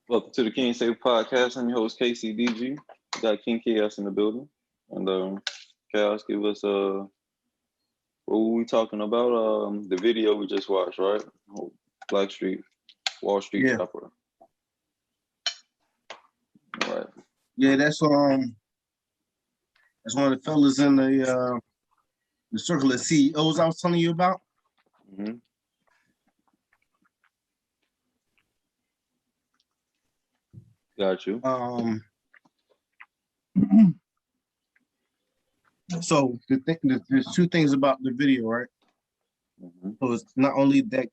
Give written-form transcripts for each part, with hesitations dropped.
Welcome to the King's Table Podcast. I'm your host, KCDG. We got King Chaos in the building. And Chaos, give us what were we talking about? The video we just watched, right? Black Street, Wall Street Yeah. Chopper. All right. Yeah, that's one of the fellas in the circle of CEOs I was telling you about. Mm-hmm. Got you. So there's two things about the video, right? Mm-hmm. So it's not only that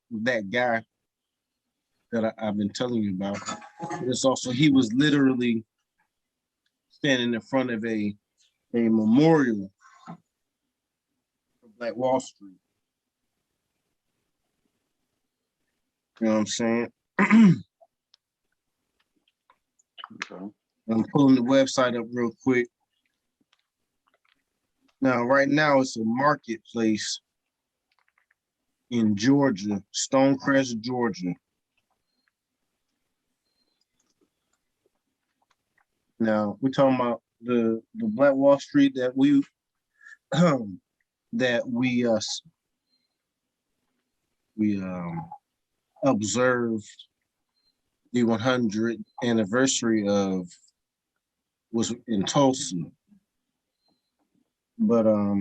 guy that I've been telling you about, but it's also he was literally standing in front of a memorial for Black Wall Street. You know what I'm saying? Okay. I'm pulling the website up real quick. Now, right now, it's a marketplace in Georgia, Stonecrest, Georgia. Now, we're talking about the Black Wall Street that we observed the 100th anniversary of was in Tulsa. But I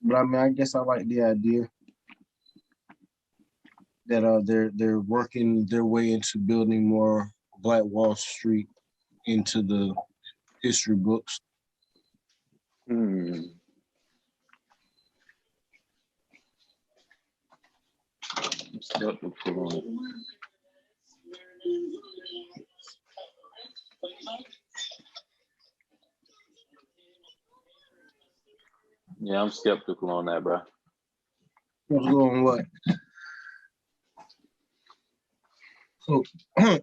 mean, I guess I like the idea that they're working their way into building more Black Wall Street into the history books. Yeah, I'm skeptical on that, bro. On what? So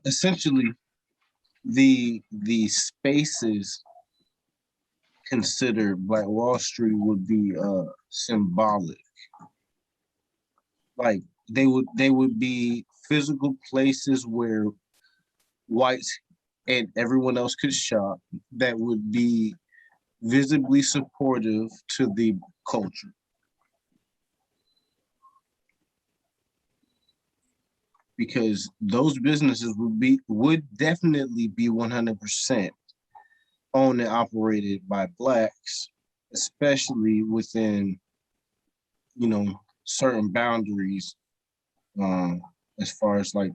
essentially, the spaces considered Black Wall Street would be symbolic. Like they would be physical places where whites and everyone else could shop that would be visibly supportive to the culture. Because those businesses would definitely be 100% owned and operated by Blacks, especially within, certain boundaries, as far as like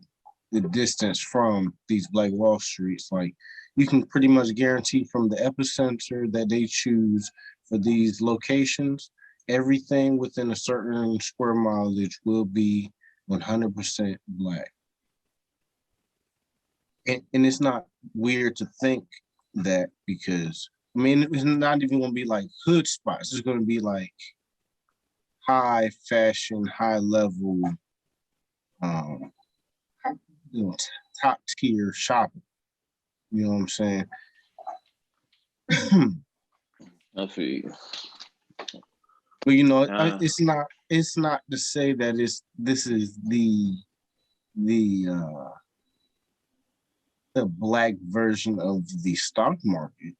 the distance from these Black Wall Streets. Like you can pretty much guarantee from the epicenter that they choose for these locations, everything within a certain square mileage will be 100% Black. And it's not weird to think that, because I mean, it's not even going to be like hood spots. It's going to be like high fashion, high level, top tier shopping. You know what I'm saying? I feel you. But it's not to say that this is the Black version of the stock market.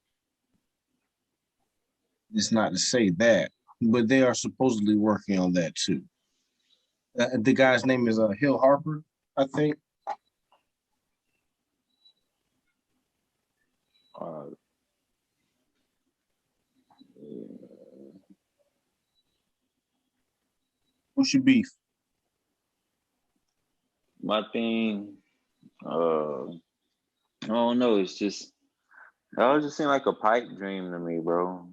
It's not to say that, but they are supposedly working on that too. The guy's name is Hill Harper, I think. What's your beef? My thing, I don't know. It's just that was just seem like a pipe dream to me, bro.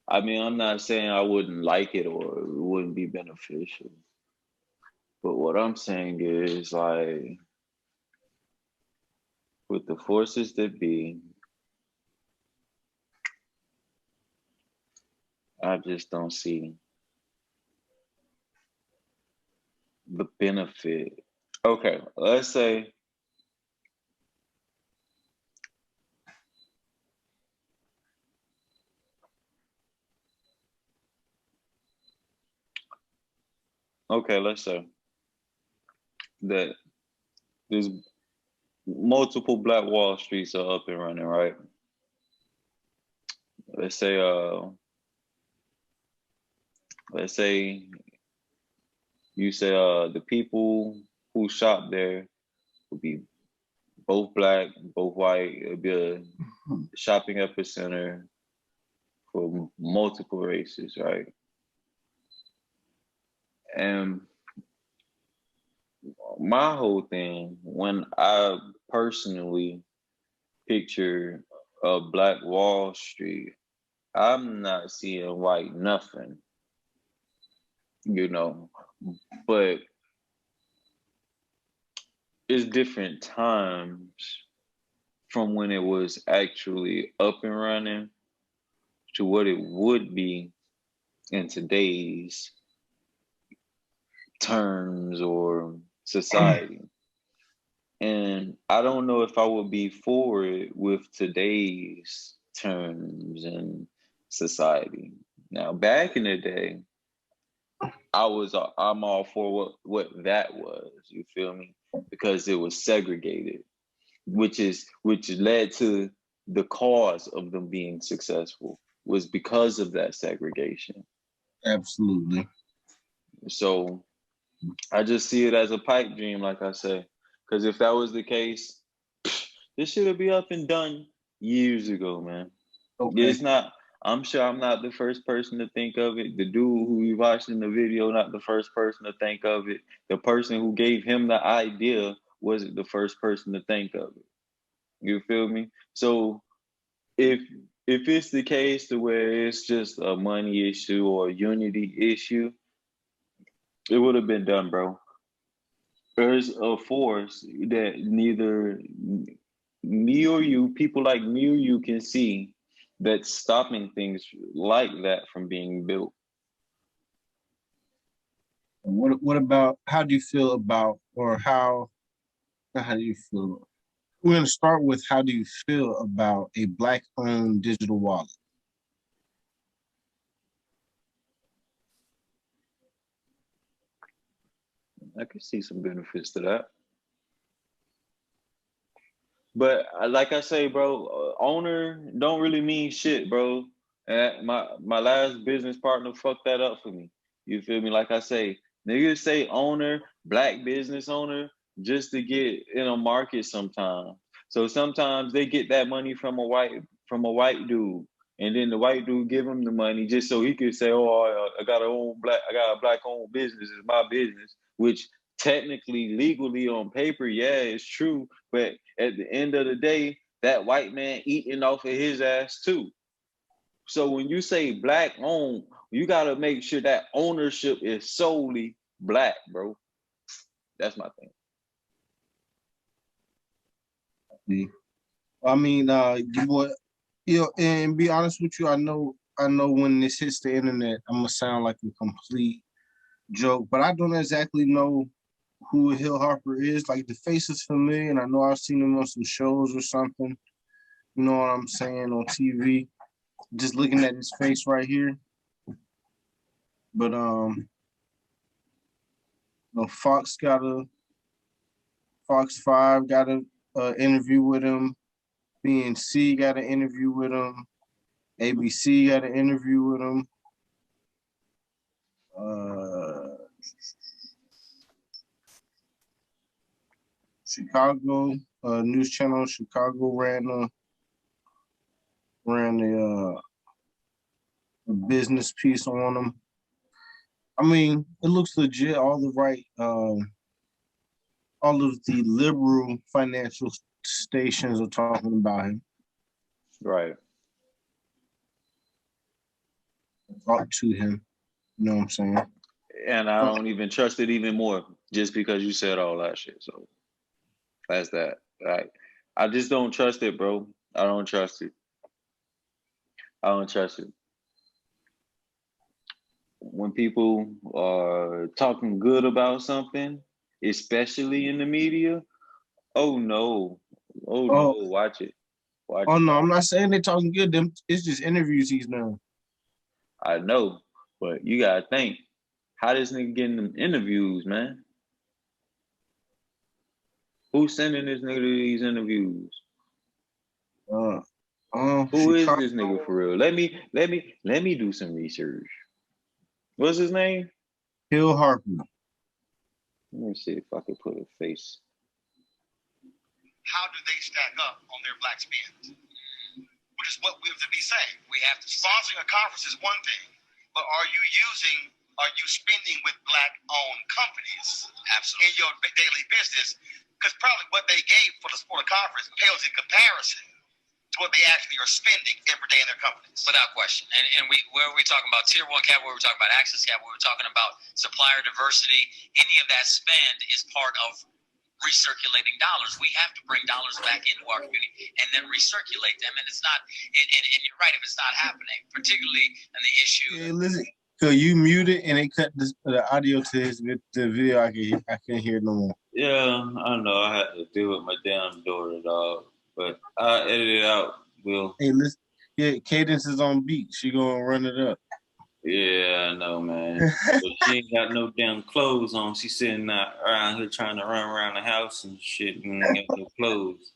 I mean, I'm not saying I wouldn't like it or it wouldn't be beneficial. But what I'm saying is, like, with the forces that be, I just don't see the benefit. Okay, let's say let's say that there's multiple Black Wall Streets are up and running, right? Let's say let's say you say the people who shop there would be both Black, both white. It'd be a shopping epicenter for multiple races, right? And my whole thing, when I personally picture a Black Wall Street, I'm not seeing white nothing, you know, but it's different times from when it was actually up and running to what it would be in today's terms or society. And I don't know if I would be for it with today's terms and society. Now, back in the day, I'm all for what that was. You feel me? Because it was segregated, which led to the cause of them being successful was because of that segregation. Absolutely. So I just see it as a pipe dream, like I say, because if that was the case, this should have been up and done years ago, man. Okay. It's not. I'm sure I'm not the first person to think of it. The dude who we watched in the video, not the first person to think of it. The person who gave him the idea wasn't the first person to think of it. You feel me? So if it's the case to where it's just a money issue or a unity issue, it would have been done, bro. There's a force that neither me or you, people like me or you, can see that's stopping things like that from being built. What about, how do you feel about, or how do you feel? We're going to start with, how do you feel about a Black-owned digital wallet? I could see some benefits to that. But like I say, bro, owner don't really mean shit, bro. And my last business partner fucked that up for me. You feel me? Like I say, niggas say owner, Black business owner, just to get in a market sometimes. So sometimes they get that money from a white dude, and then the white dude give him the money just so he could say, "Oh, I got a Black owned business. It's my business," which technically, legally on paper, yeah, it's true. But at the end of the day, that white man eating off of his ass too. So when you say Black owned, you gotta make sure that ownership is solely Black, bro. That's my thing. I mean, and be honest with you, I know when this hits the internet, I'm gonna sound like a complete joke, but I don't exactly know who Hill Harper is. Like, the face is familiar, and I know I've seen him on some shows or something. You know what I'm saying, on TV. Just looking at his face right here. But Fox 5 got a interview with him. BNC got an interview with him. ABC got an interview with him. Chicago news channel Chicago ran a business piece on him. I mean, it looks legit. All of the liberal financial stations are talking about him. Right. Talk to him. You know what I'm saying? And I don't even trust it even more just because you said all that shit. So that's that. Right. I just don't trust it, bro. I don't trust it. I don't trust it. When people are talking good about something, especially in the media, oh no, watch it. Watch it. No, I'm not saying they're talking good. It's just interviews he's done. I know, but you gotta think, how this nigga getting them interviews, man? Who's sending this nigga to these interviews? Who is Chicago. this nigga for real? Let me do some research. What's his name? Hill Harper. Let me see if I can put a face. How do they stack up on their black spend? Which is what we have to be saying. We have to sponsoring a conference is one thing, but are you spending with black-owned companies? Absolutely. In your daily business? Because probably what they gave for the sport conference pales in comparison to what they actually are spending every day in their companies. Without question. And where are we talking about tier one cap, where we're talking about access cap, where we're talking about supplier diversity, any of that spend is part of recirculating dollars. We have to bring dollars back into our community and then recirculate them. And it's not, and you're right, if it's not happening, particularly in the issue. Yeah, listen, so you muted and they cut the audio to the video. I can't hear no more. Yeah, I know. I had to deal with my damn daughter, dog. But I'll edit it out, Will. Hey, listen. Yeah, Cadence is on beat. She gonna run it up. Yeah, I know, man. But she ain't got no damn clothes on. She's sitting out around here trying to run around the house and shit and ain't got no clothes.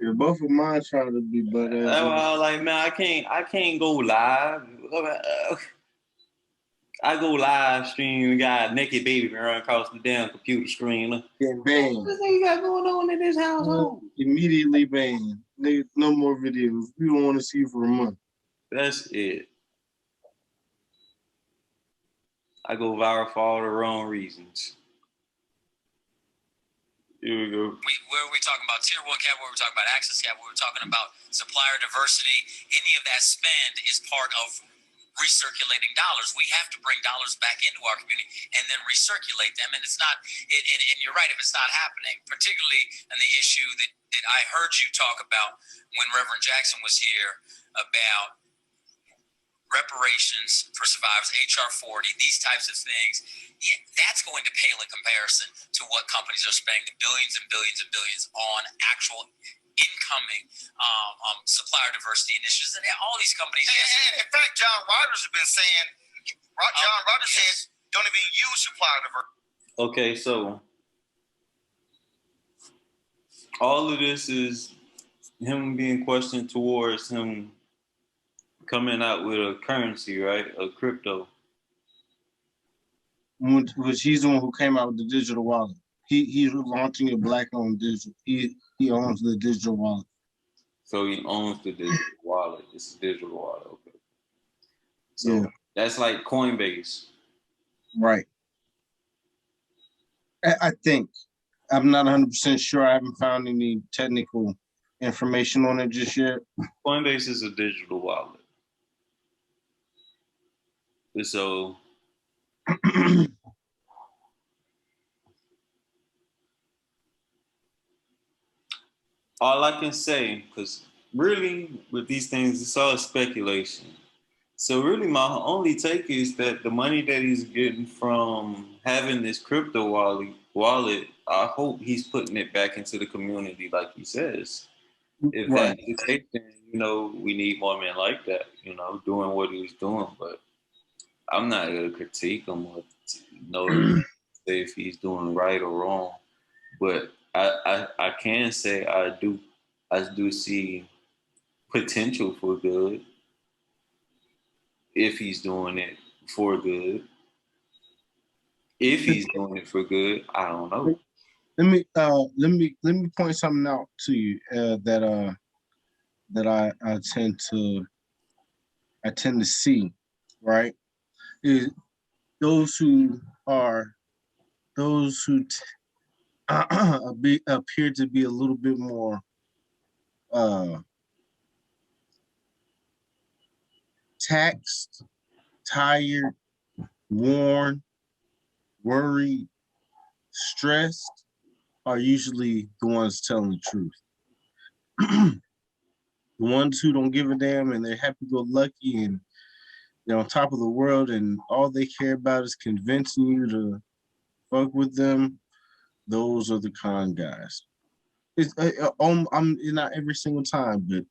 Yeah, both of mine trying to be butt ass. I was like, man, I can't go live. I go live stream and got a naked baby run across the damn computer screen. Getting banned. What you got going on in this household? Immediately banned. No more videos. We don't want to see you for a month. That's it. I go viral for all the wrong reasons. Here we go. Where are we talking about tier one cap, where we're talking about access cap, where we're talking about supplier diversity, any of that spend is part of recirculating dollars. We have to bring dollars back into our community and then recirculate them. And it's not, and you're right, if it's not happening, particularly in the issue that I heard you talk about when Reverend Jackson was here about reparations for survivors, HR 40, these types of things, that's going to pale in comparison to what companies are spending the billions and billions and billions on actual incoming supplier diversity initiatives, and all these companies. And in fact, John Rogers has been saying, John Rogers says, don't even use supplier diversity. Okay, so all of this is him being questioned towards him coming out with a currency, right? A crypto. Which he's the one who came out with the digital wallet. He's launching a black-owned digital. He owns the digital wallet. So he owns the digital wallet. It's a digital wallet, okay. So yeah. That's like Coinbase. Right. I think. I'm not 100% sure. I haven't found any technical information on it just yet. Coinbase is a digital wallet. So all I can say, because really with these things, it's all speculation. So really my only take is that the money that he's getting from having this crypto wallet, I hope he's putting it back into the community like he says. If right. that's the case, then, we need more men like that, doing what he was doing. But I'm not going to critique him or say if he's doing right or wrong. But I can say I do see potential for good if he's doing it for good. If he's doing it for good, I don't know. Let me point something out to you that I tend to see, right? Is those who appear to be a little bit more taxed, tired, worn, worried, stressed are usually the ones telling the truth. The ones who don't give a damn and they're happy-go-lucky and they're on top of the world and all they care about is convincing you to fuck with them, those are the con guys. It's not every single time, but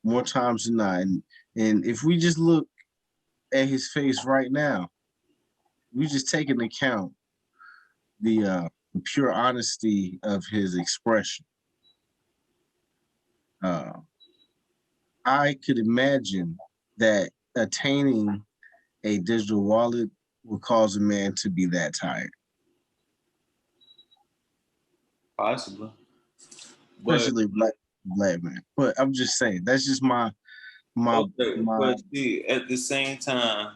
more times than not. And if we just look at his face right now, we just take into account the pure honesty of his expression. I could imagine that attaining a digital wallet will cause a man to be that tired. Possibly. Especially black man. But I'm just saying, that's just my But see, at the same time,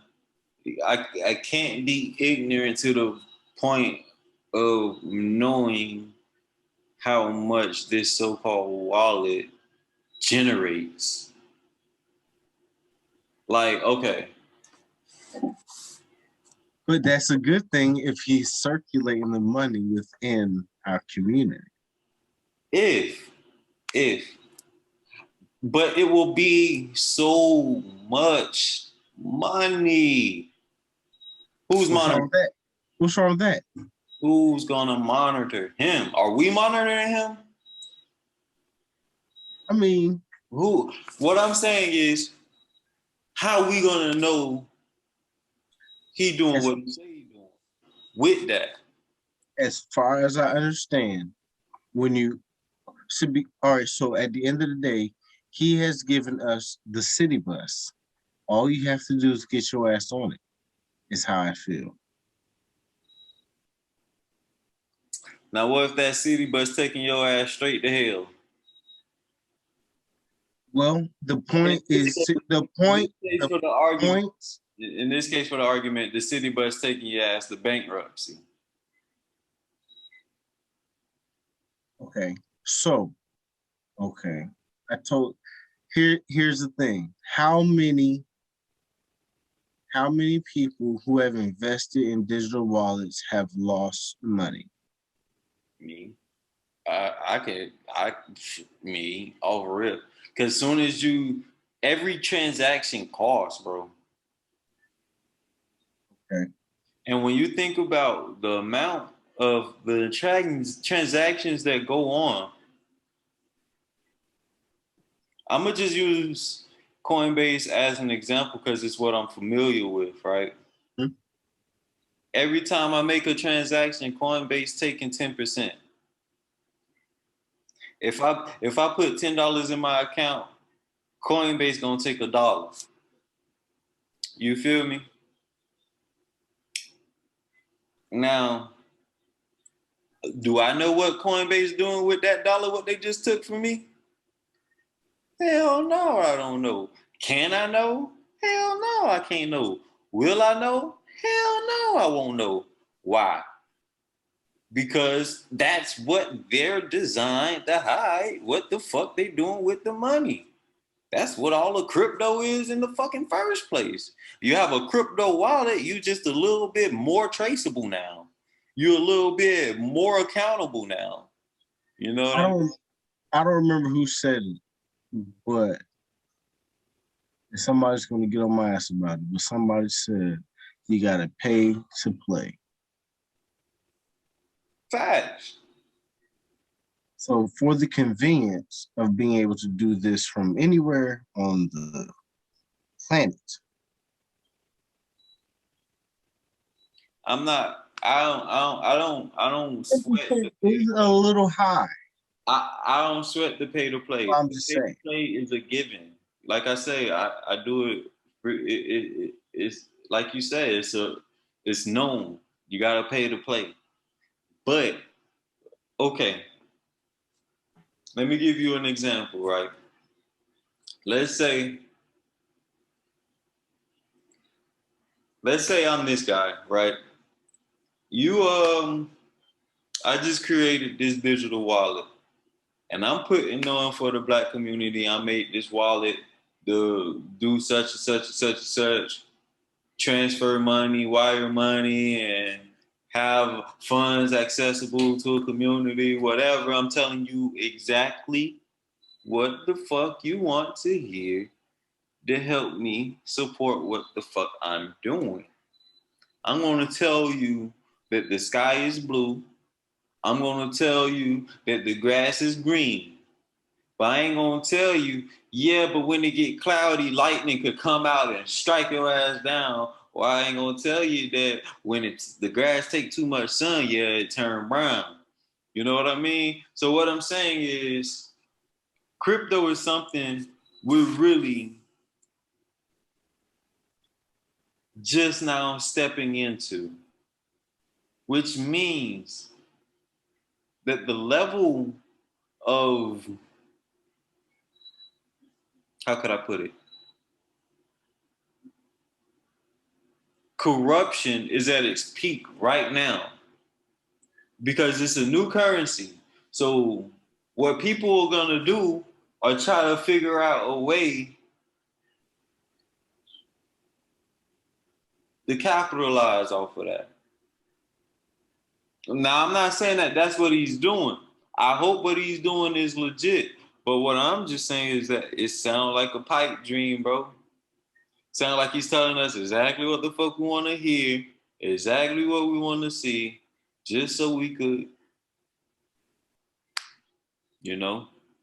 I can't be ignorant to the point of knowing how much this so-called wallet generates. Like, okay. But that's a good thing if he's circulating the money within our community. If. But it will be so much money. Who's monitoring that? What's wrong with that? Who's gonna monitor him? Are we monitoring him? I mean, who? What I'm saying is, how we gonna know he doing what he say he doing with that? As far as I understand, when you should be all right. So at the end of the day, he has given us the city bus. All you have to do is get your ass on it. Is how I feel. Now, what if that city bus taking your ass straight to hell? Well, the point is the point. In this case, for the argument, the city bus taking your ass to bankruptcy. Okay, so, okay, here's the thing. How many people who have invested in digital wallets have lost money? Me. Me, over rip. Because soon as every transaction costs, bro. Okay. And when you think about the amount of the transactions that go on, I'm going to just use Coinbase as an example because it's what I'm familiar with, right? Mm-hmm. Every time I make a transaction, Coinbase taking 10%. If I put $10 in my account, Coinbase gonna take $1. You feel me? Now, do I know what Coinbase doing with that dollar, what they just took from me? Hell no, I don't know. Can I know? Hell no, I can't know. Will I know? Hell no, I won't know. Why? Because that's what they're designed to hide, what the fuck they doing with the money. That's what all the crypto is in the fucking first place. You have a crypto wallet, you just a little bit more traceable now. You're a little bit more accountable now. You know what I mean? I don't remember who said it, but somebody's going to get on my ass about it. But somebody said you got to pay to play. Facts. So for the convenience of being able to do this from anywhere on the planet. I don't sweat. It's a little high. I don't sweat the pay to play. Well, I'm just saying. Pay to play is a given. Like I say, I do it. It's like you said. It's known. You gotta pay to play. But okay, let me give you an example. Right? Let's say I'm this guy. Right? I just created this digital wallet. And I'm putting on for the Black community. I made this wallet to do such and such and such and such, transfer money, wire money, and have funds accessible to a community, whatever. I'm telling you exactly what the fuck you want to hear to help me support what the fuck I'm doing. I'm going to tell you that the sky is blue. I'm going to tell you that the grass is green. But I ain't going to tell you, yeah, but when it get cloudy, lightning could come out and strike your ass down. or I ain't gonna tell you that when the grass take too much sun, yeah, it turn brown. You know what I mean? So what I'm saying is, crypto is something we're really just now stepping into, which means that the level of, how could I put it? Corruption is at its peak right now because it's a new currency. So what people are gonna do are try to figure out a way to capitalize off of that. Now, I'm not saying that that's what he's doing. I hope what he's doing is legit. But what I'm just saying is that it sounds like a pipe dream, bro. Sound like he's telling us exactly what the fuck we want to hear, exactly what we want to see, just so we could,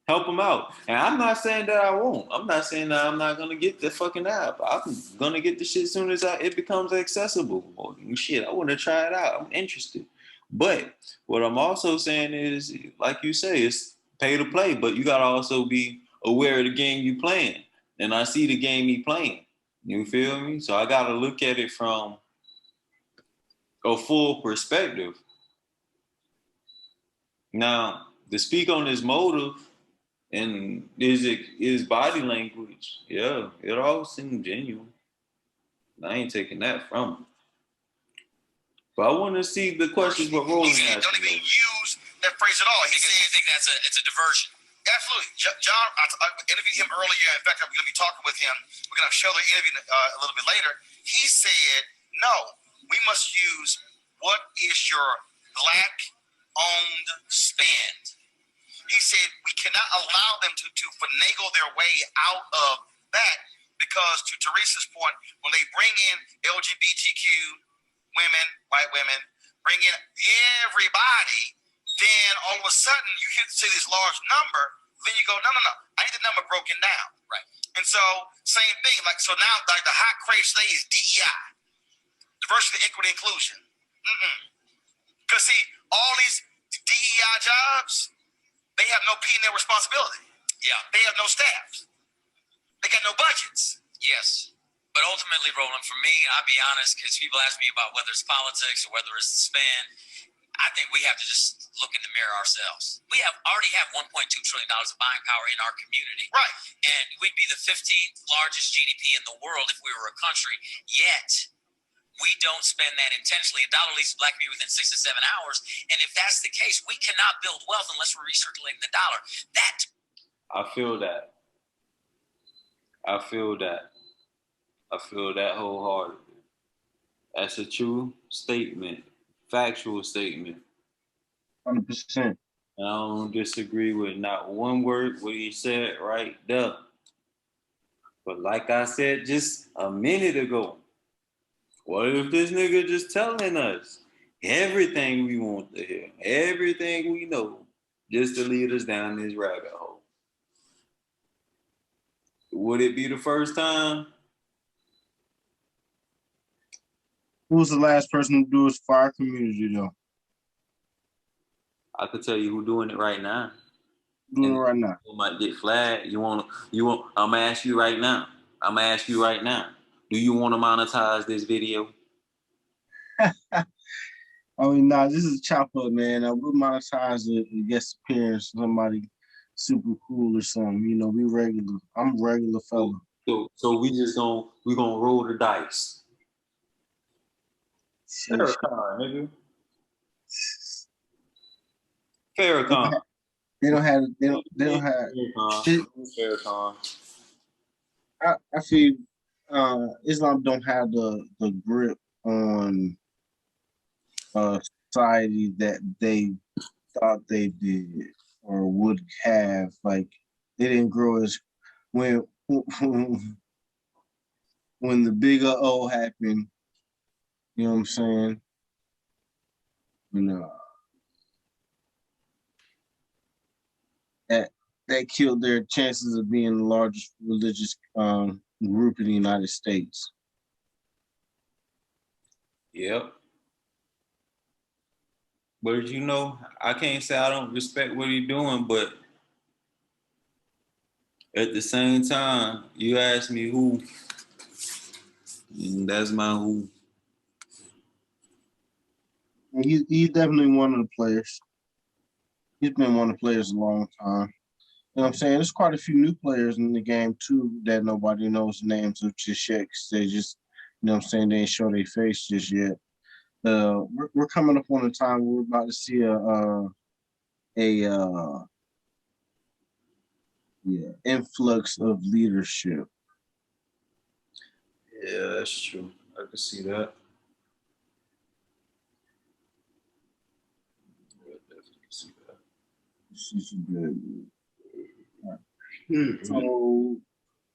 help him out. And I'm not saying that I won't. I'm not saying that I'm not gonna get the fucking app. I'm gonna get the shit as soon as it becomes accessible. Oh, shit, I want to try it out. I'm interested. But what I'm also saying is, like you say, it's pay to play, but you gotta also be aware of the game you playing. And I see the game he playing. You feel me? So I gotta look at it from a full perspective. Now, to speak on his motive and his body language, yeah, it all seemed genuine. I ain't taking that from him. But I want to see the questions what Roland has. Don't even use that phrase at all. He said, you think it's a diversion? Absolutely. John, I interviewed him earlier. In fact, I'm going to be talking with him. We're going to show the interview a little bit later. He said, no, we must use what is your black-owned spend. He said we cannot allow them to finagle their way out of that because, to Teresa's point, when they bring in LGBTQ women, white women, bring in everybody, then all of a sudden you see this large number, then you go, no, I need the number broken down. Right. And so, same thing, so now like the hot craze today is DEI, diversity, equity, inclusion. Because see, all these DEI jobs, they have no P&L responsibility. Yeah. They have no staff. They got no budgets. Yes. But ultimately, Roland, for me, I'll be honest, because people ask me about whether it's politics or whether it's the spin, I think we have to just look in the mirror ourselves. We already have $1.2 trillion of buying power in our community. Right. And we'd be the 15th largest GDP in the world if we were a country. Yet, we don't spend that intentionally. A dollar leaves the black community within 6 to 7 hours. And if that's the case, we cannot build wealth unless we're recirculating the dollar. I feel that. I feel that wholeheartedly. That's a true statement, factual statement. 100%. And I don't disagree with not one word what he said right there. But like I said just a minute ago, what if this nigga just telling us everything we want to hear, everything we know, just to lead us down this rabbit hole? Would it be the first time? Who's the last person to do it for our community, though? I could tell you who's doing it right now. Doing it right now. You might get flagged. You want? I'm gonna ask you right now. Do you want to monetize this video? I mean, nah, this is chop up, man. We'll monetize a guest appearance, somebody super cool or something. We regular. I'm a regular fella. So we gonna roll the dice. Farrakhan, nigga. Farrakhan. They don't have. Farrakhan. I feel Islam don't have the grip on society that they thought they did or would have. Like they didn't grow as when the bigger O happened. You know what I'm saying? That killed their chances of being the largest religious group in the United States. Yep. But you know, I can't say I don't respect what he's doing, but at the same time, you ask me who, and that's my who. He's definitely one of the players. He's been one of the players a long time. You know what I'm saying? There's quite a few new players in the game too that nobody knows the names of just yet, 'cause they just, you know what I'm saying, they ain't show their face just yet. We're coming up on a time where we're about to see a influx of leadership. Yeah, that's true. I can see that. I definitely see that. This is good. Right.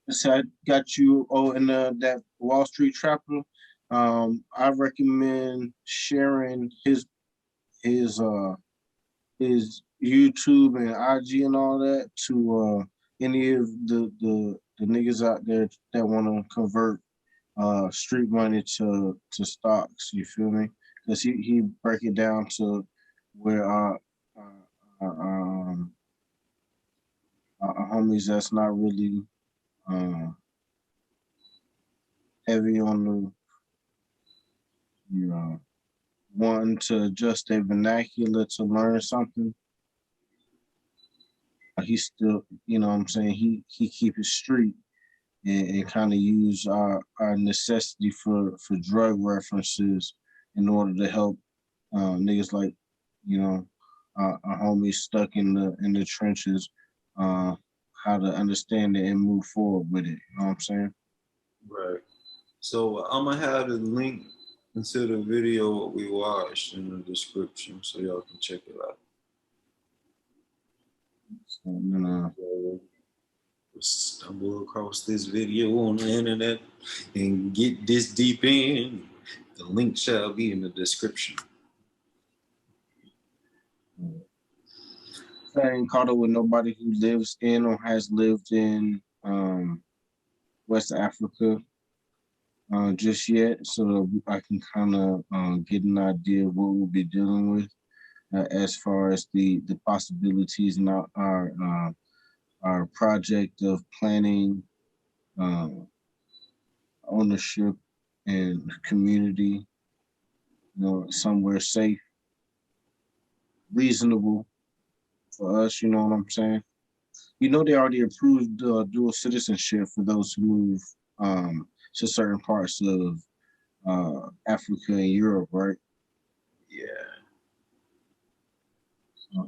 So, I got you. Oh, and that Wall Street Trapper. I recommend sharing his YouTube and IG and all that to any of the niggas out there that want to convert street money to stocks. You feel me? Because he break it down to where homies that's not really heavy on the, you know, wanting to adjust their vernacular to learn something. He still, you know what I'm saying, he keep it street and kind of use our necessity for drug references in order to help niggas like, you know, our homies stuck in the trenches, how to understand it and move forward with it. You know what I'm saying? Right. So I'm gonna have the link into the video what we watched in the description so y'all can check it out. So I'm gonna stumble across this video on the internet and get this deep in. The link shall be in the description. I ain't caught up with nobody who lives in or has lived in West Africa just yet, so that I can kind of get an idea of what we'll be dealing with as far as the possibilities in our project of planning, ownership, and community. You know, somewhere safe, reasonable for us. You know what I'm saying? You know, they already approved dual citizenship for those who move to certain parts of Africa and Europe, right? Yeah.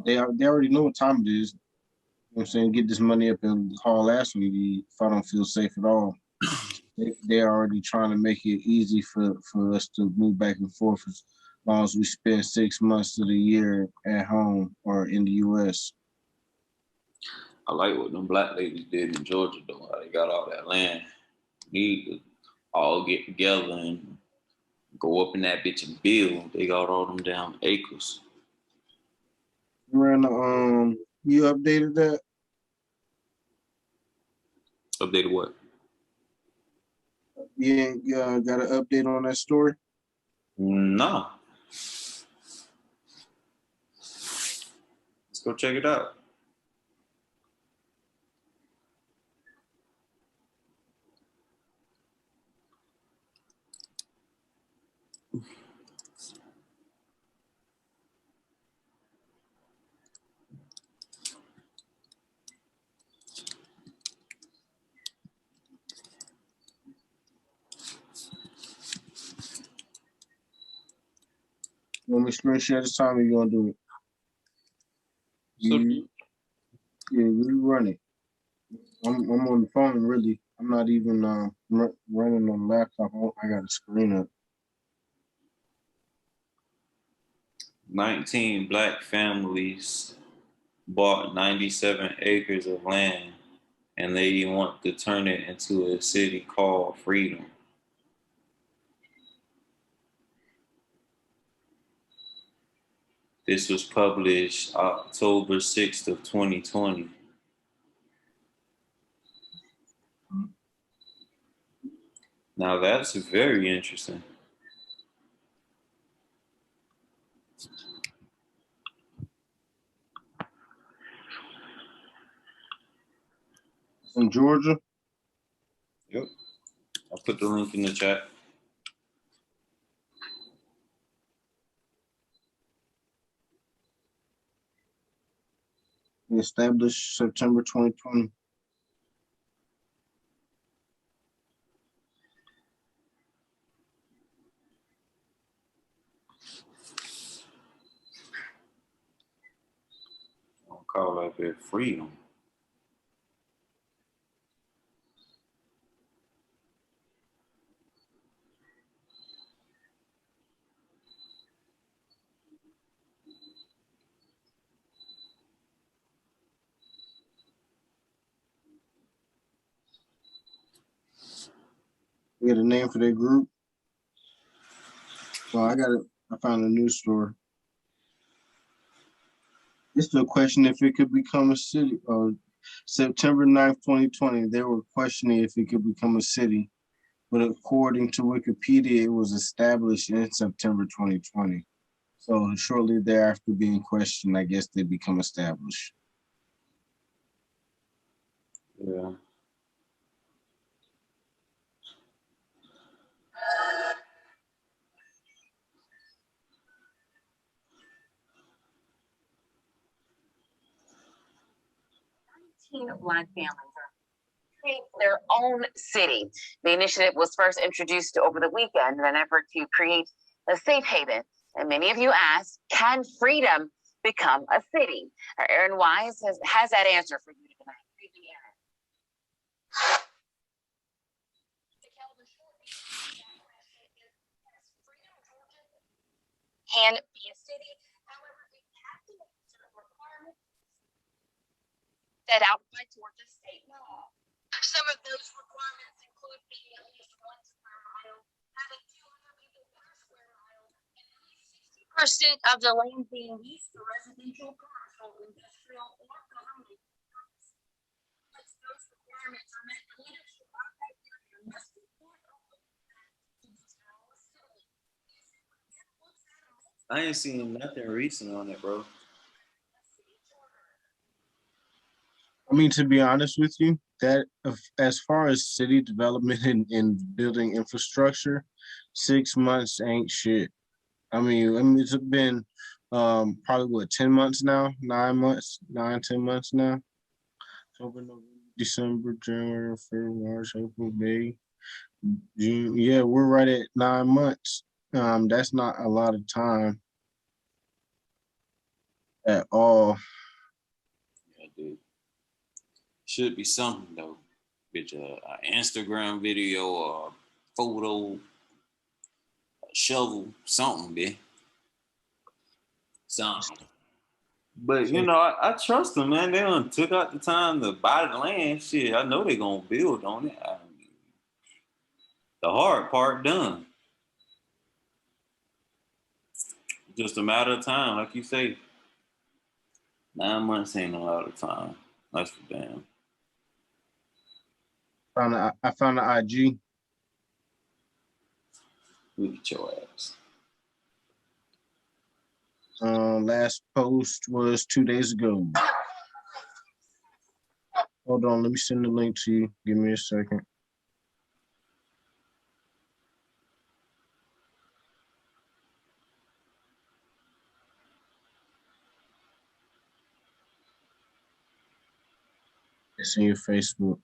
They already know what time it is. You know what I'm saying? Get this money up and haul ass with me if I don't feel safe at all. They're already trying to make it easy for us to move back and forth as long as we spend 6 months of the year at home or in the U.S. I like what them black ladies did in Georgia though. How they got all that land. Need to all get together and go up in that bitch and build. They got all them damn acres. Miranda, you updated that? Updated what? You got an update on that story? No. Let's go check it out. You want me to screen share this time or you want to do it? You run it. I'm on the phone, really. I'm not even running on the laptop. I got a screen up. 19 black families bought 97 acres of land and they want to turn it into a city called Freedom. This was published October 6th of 2020. Now that's very interesting. In Georgia? Yep. I put the link in the chat. Established September 2020. I'll call that bit freedom. We got a name for that group. Well, I found a news story. It's the question if it could become a city. September 9th, 2020, they were questioning if it could become a city. But according to Wikipedia, it was established in September 2020. So shortly thereafter being questioned, I guess they become established. Yeah. Black families create their own city. The initiative was first introduced over the weekend in an effort to create a safe haven. And many of you asked, can freedom become a city? Aaron Wise has that answer for you tonight. Can be a city. However, it has to meet certain requirements set out by Georgia state law. Some of those requirements include being at least 1 square mile, having 200 people per square mile, and at least 60% of the land being used for residential, commercial, industrial, or government purposes. Once those requirements are met, the leadership of that area must report open to the general assembly. I ain't seen nothing recent on it, bro. I mean, to be honest with you, that as far as city development and building infrastructure, 6 months ain't shit. I mean, it's been probably 10 months now, 10 months now. October, November, December, January, February, March, April, May, June. Yeah, we're right at 9 months. That's not a lot of time at all. Yeah, dude. Should be something though. Bitch, an Instagram video or photo, a shovel, something, bitch. Something. But you know, I trust them, man. They done took out the time to buy the land. Shit, I know they gonna build on it. The hard part done. Just a matter of time, like you say. 9 months ain't a lot of time. That's for damn. I found the IG. Look at your ass. Last post was 2 days ago. Hold on, let me send the link to you. Give me a second. It's in your Facebook.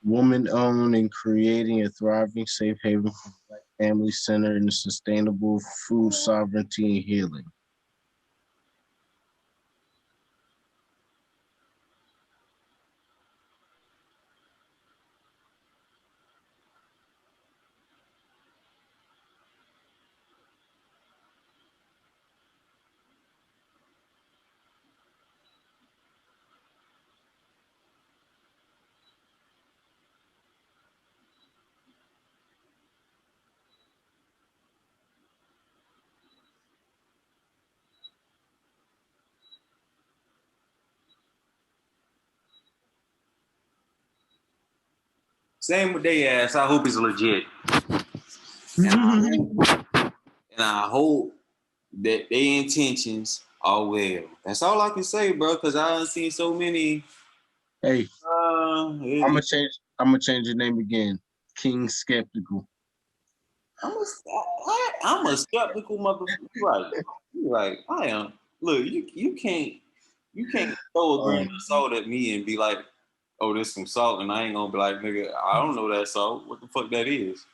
Woman-owned and creating a thriving safe haven for Black families centered in sustainable food sovereignty and healing. Same with their ass. I hope it's legit. And I hope that their intentions are well. That's all I can say, bro, because I done seen so many. Hey, I'm gonna change your name again. King Skeptical. I'm a skeptical motherfucker. You're right. I am. Look, you can't throw a grain of salt at me and be like, oh, there's some salt, and I ain't gonna be like, nigga, I don't know that salt. What the fuck that is?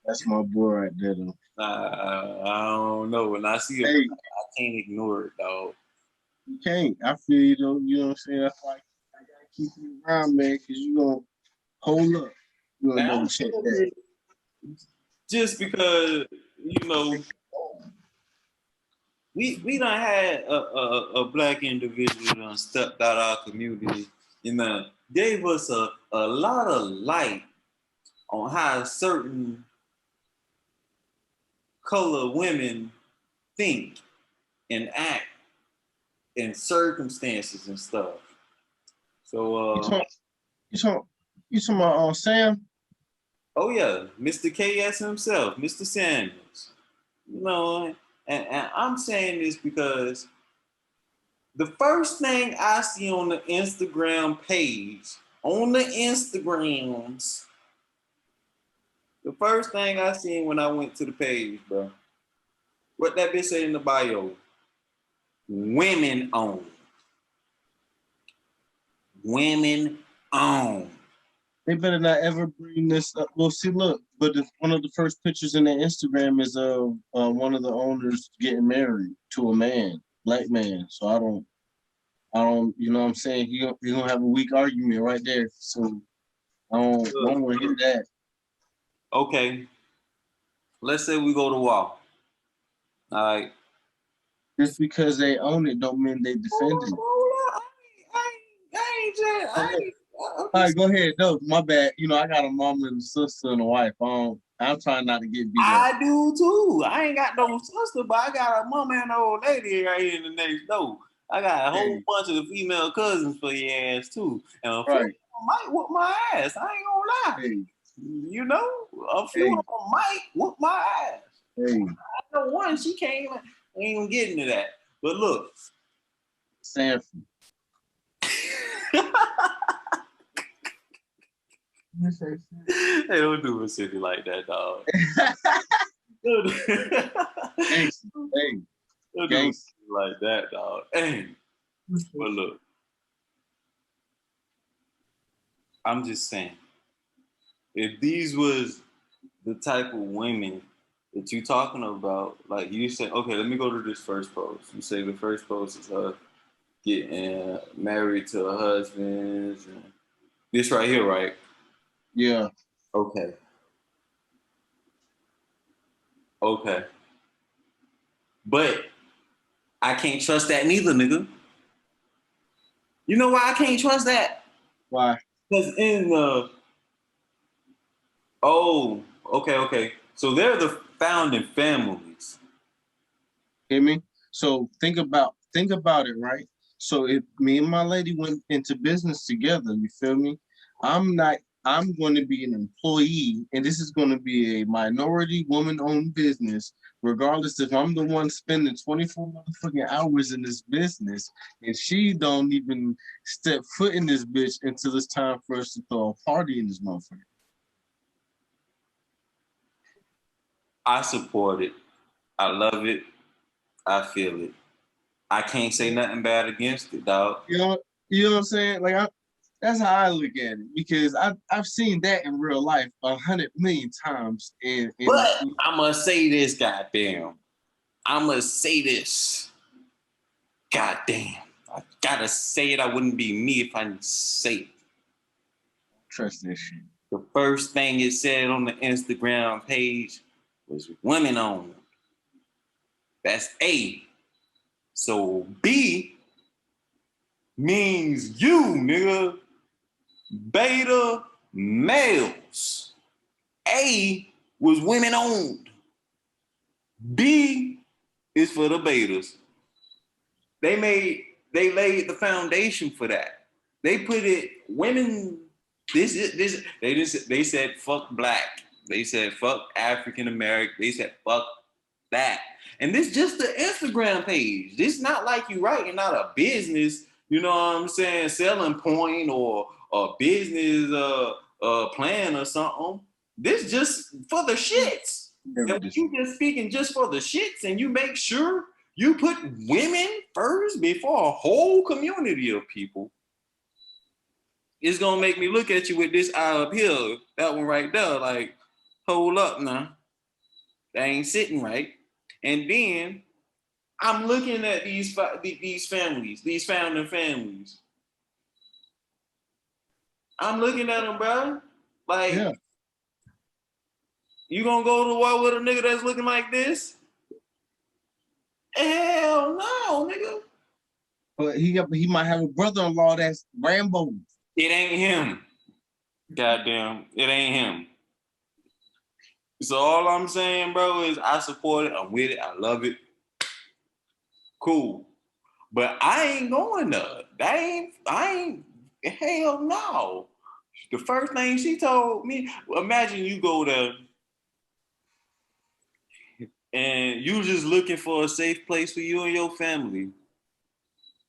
That's my boy right there, though. I don't know. When I see it, I can't ignore it, dog. You can't. I feel you, though. You know what I'm saying? That's why I gotta keep you around, man, because you gonna hold up. You gonna never check that. Just because, you know, we done had a black individual done stepped out our community and gave us a lot of light on how certain color women think and act in circumstances and stuff. So you talking about Sam? Oh yeah, Mr. KS himself, Mr. Samuels. You know, and I'm saying this because the first thing I see on the Instagram page, on the Instagrams, the first thing I seen when I went to the page, bro, what that bitch say in the bio? Women owned. Women owned. They better not ever bring this up. Well, see, look, but one of the first pictures in their Instagram is of one of the owners getting married to a man, black man. So I don't, you know what I'm saying? You're gonna have a weak argument right there. So I don't want to hear that. Okay. Let's say we go to war. All right. Just because they own it don't mean they defend it. All right, go ahead. No, my bad. You know, I got a mom and a sister and a wife. I'm trying not to get beat up. I do too. I ain't got no sister, but I got a mama and an old lady right here in the next door. I got a whole bunch of female cousins for your ass too. And a few of them might whoop my ass. I ain't gonna lie. You know, a few of them might whoop my ass. I know one, she came, I ain't gonna get into that. But look. Sanford. They don't do a city like that, dog. Don't do a city like that, dog. Hey. But look, I'm just saying, if these was the type of women that you talking about, like you say, okay, let me go to this first post. You say the first post is her getting married to her husband. This right here, right? Yeah. Okay. But I can't trust that neither, nigga. You know why I can't trust that? Why? Because in the... Oh, okay. So they're the founding families. Hear me? So think about it, right? So if me and my lady went into business together, you feel me? I'm going to be an employee, and this is going to be a minority woman-owned business, regardless if I'm the one spending 24 motherfucking hours in this business, and she don't even step foot in this bitch until it's time for us to throw a party in this motherfucker. I support it. I love it. I feel it. I can't say nothing bad against it, dog. You know what I'm saying? Like, that's how I look at it, because I've seen that in real life 100 million times. But I must say this, goddamn. I must say this. Goddamn. I gotta say it. I wouldn't be me if I didn't say it. Trust this shit. The first thing it said on the Instagram page was women owned. That's A. So B means you, nigga. Beta males. A was women owned. B is for the betas. They laid the foundation for that. They put it women They said fuck black. They said fuck African American. They said fuck that. And this just the Instagram page. This not like you writing out a business, you know what I'm saying, selling point or a business plan or something. This just for the shits. And you just speaking just for the shits, and you make sure you put women first before a whole community of people. It's gonna make me look at you with this eye up here, that one right there, like, hold up now. That ain't sitting right. And then I'm looking at these families, these founding families. I'm looking at them, bro. Like, yeah. You gonna go to war with a nigga that's looking like this? Hell no, nigga. But he might have a brother-in-law that's Rambo. It ain't him. Goddamn, it ain't him. So all I'm saying, bro, is I support it. I'm with it. I love it. Cool. But I ain't going there. I ain't, hell no. The first thing she told me, imagine you go there and you just looking for a safe place for you and your family.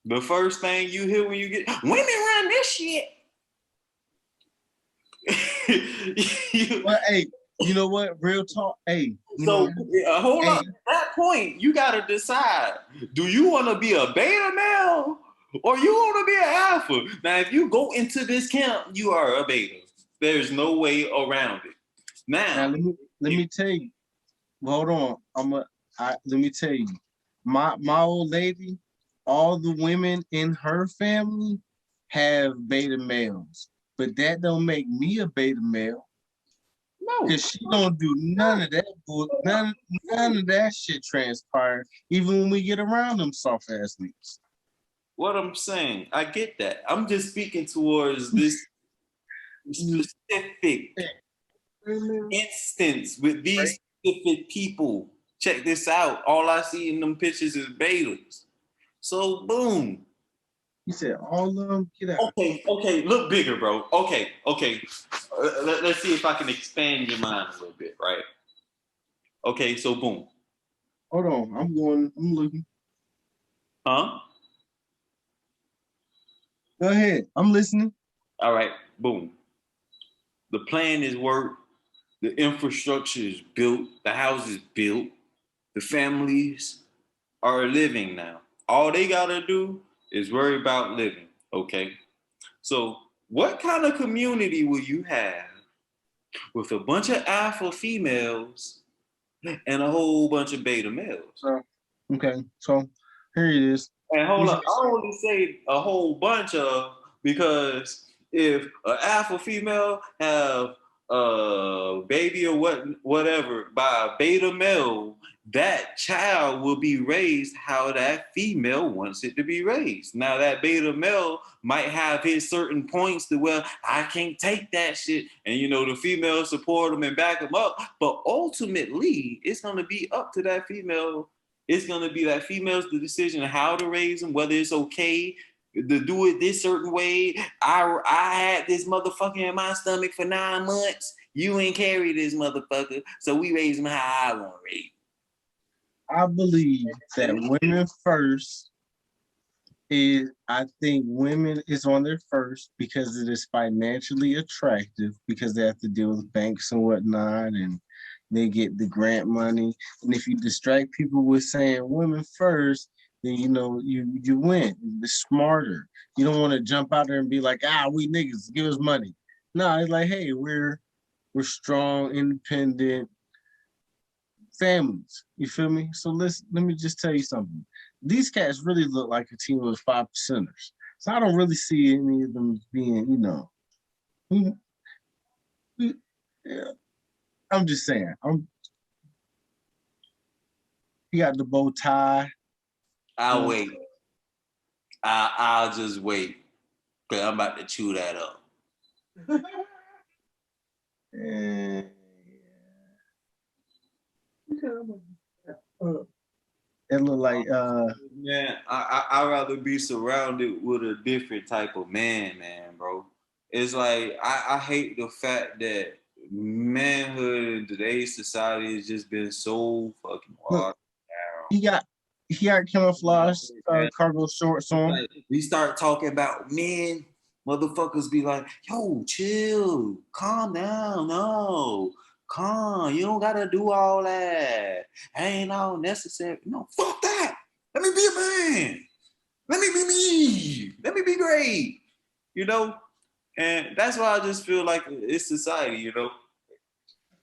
The first thing you hear when you get, women run this shit. Well, hey, you know what? Real talk. Hey. So hold up. At that point, you gotta decide: do you want to be a beta male or you want to be an alpha? Now, if you go into this camp, you are a beta. There's no way around it. Now let me tell you. Hold on. Let me tell you. My old lady, all the women in her family have beta males, but that don't make me a beta male. No, because she don't do none of that. None of that shit transpire, even when we get around them soft ass niggas. What I'm saying, I get that. I'm just speaking towards this specific instance with these specific people. Check this out. All I see in them pictures is betas. So boom. You said all of them? Get out. Okay. Look bigger, bro. Okay. Let's see if I can expand your mind a little bit, right? Okay, so boom. Hold on. I'm looking. Huh? Go ahead. I'm listening. All right, boom. The plan is worked. The infrastructure is built. The house is built. The families are living now. All they gotta do is worry about living, okay? So what kind of community will you have with a bunch of alpha females and a whole bunch of beta males? Okay, so here it is. And hold up, I only say a whole bunch of, because if an alpha female have a baby or whatever by a beta male, that child will be raised how that female wants it to be raised. Now that beta male might have his certain points to where I can't take that shit, and the female support him and back him up, but ultimately it's gonna be up to that female. It's gonna be that female's the decision of how to raise them, whether it's okay to do it this certain way. I had this motherfucker in my stomach for 9 months. You ain't carry this motherfucker, so we raise him how I want to raise him. I believe that women first I think women is on their first because it is financially attractive, because they have to deal with banks and whatnot, and they get the grant money. And if you distract people with saying women first, then you win. It's smarter. You don't want to jump out there and be like, we niggas, give us money. No, it's like, hey, we're strong, independent families. You feel me? So let me just tell you something. These cats really look like a team of 5%ers. So I don't really see any of them being, yeah. I'm just saying. You got the bow tie. I'll wait. I'll just wait, because I'm about to chew that up. It look like man, I'd rather be surrounded with a different type of man, bro. it's like I hate the fact that manhood in today's society has just been so fucking watered down. He got camouflage cargo shorts on. Like, we start talking about men, motherfuckers be like, yo, chill, calm down, no, calm, you don't gotta do all that. Ain't all necessary. No, fuck that. Let me be a man. Let me be me. Let me be great. You know? And that's why I just feel like it's society, you know? I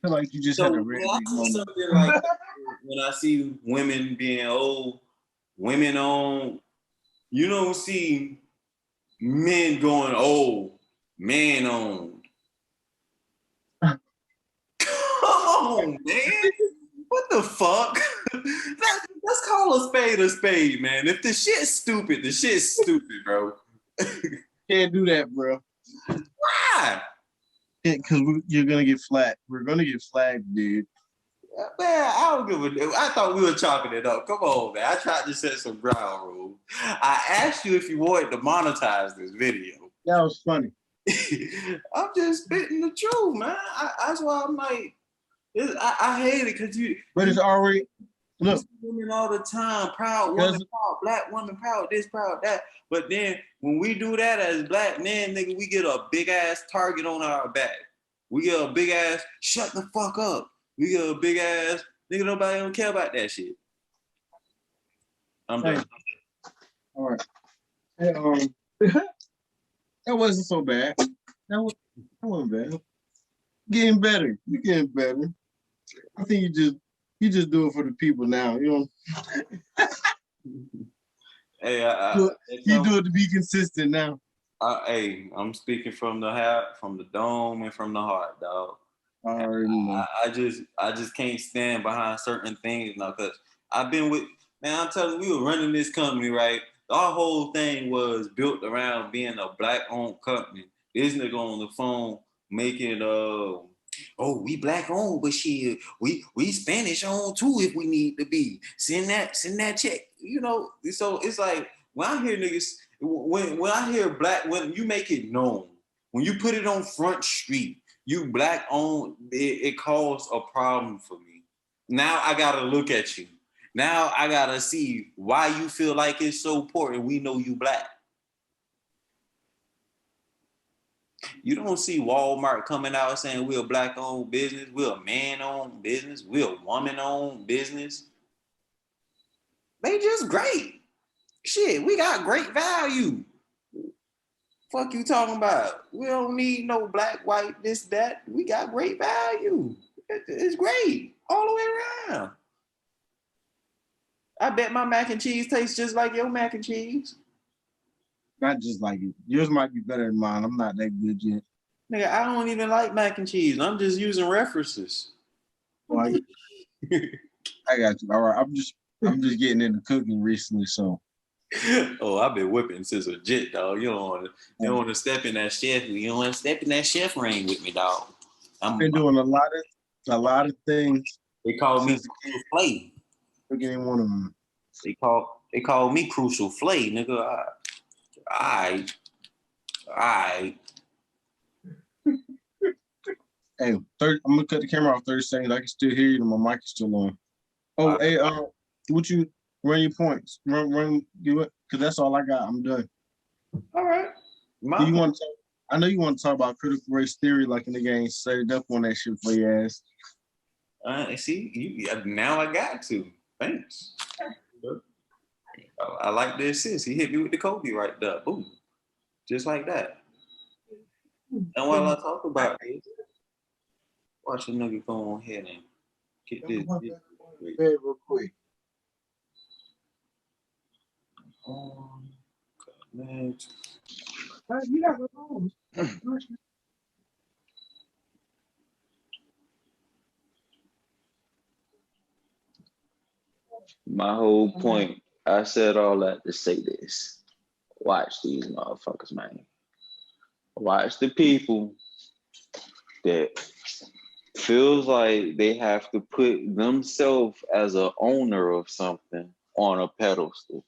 feel like you just had a really big moment. Like, when I see women being old, women on, you don't see men going old, man owned. Come on, man. What the fuck? Let's call a spade, man. If the shit's stupid, the shit's stupid, bro. Can't do that, bro. Why? Because you're gonna get flagged. We're gonna get flagged, dude. Man, I don't give a damn. I thought we were chalking it up. Come on, man. I tried to set some ground rules. I asked you if you wanted to monetize this video. That was funny. I'm just spitting the truth, man. That's why I'm like, I hate it because you. But it's already. Look, women all the time, proud women, proud black women, proud this, proud that. But then when we do that as black men, nigga, we get a big ass target on our back. We get a big ass, shut the fuck up. We get a big ass, nigga, nobody don't care about that shit. I'm done. All right. Hey, that wasn't so bad. That wasn't bad. Getting better. You're getting better. I think you just do it for the people now. You know. Hey, you do it to be consistent now. Hey, I'm speaking from the heart, from the dome, and from the heart, dog. I just can't stand behind certain things now because I've been with, man, I'm telling you, we were running this company, right? Our whole thing was built around being a black-owned company. This nigga on the phone making we black owned, but shit, we Spanish owned too if we need to be. Send that check, you know. So it's like when I hear niggas, when I hear black, when you make it known, when you put it on Front Street, you black owned, it caused a problem for me. Now I gotta look at you. Now I gotta see why you feel like it's so important. We know you black. You don't see Walmart coming out saying we're a black-owned business, we're a man-owned business, we're a woman-owned business. They just great. Shit, we got great value. Fuck you talking about? We don't need no black, white, this, that. We got great value. It's great all the way around. I bet my mac and cheese tastes just like your mac and cheese. Not just like it. Yours might be better than mine. I'm not that good yet. Nigga, I don't even like mac and cheese. I'm just using references. Like, I got you. All right. I'm just getting into cooking recently, so. Oh, I've been whipping since a jit, dog. You don't want to step in that chef. You don't want to step in that chef ring with me, dog. I've been doing a lot of things. They call me Crucial Flay. Forgetting one of them. They call me Crucial Flay, nigga. All right. Hey, I'm gonna cut the camera off 30 seconds. I can still hear you, and my mic is still on. Oh, hey, what you run your points? Run you it, because that's all I got. I'm done. All right. You want to? I know you want to talk about critical race theory, like in the game. Set up on that shit for your ass. See, now I got to. Thanks. I like the assist. He hit me with the Kobe right there. Boom. Just like that. And while I talk about this, watch a nigga go on ahead and get this. Real quick. Man. My whole point, I said all that to say this. Watch these motherfuckers, man. Watch the people that feels like they have to put themselves as an owner of something on a pedestal.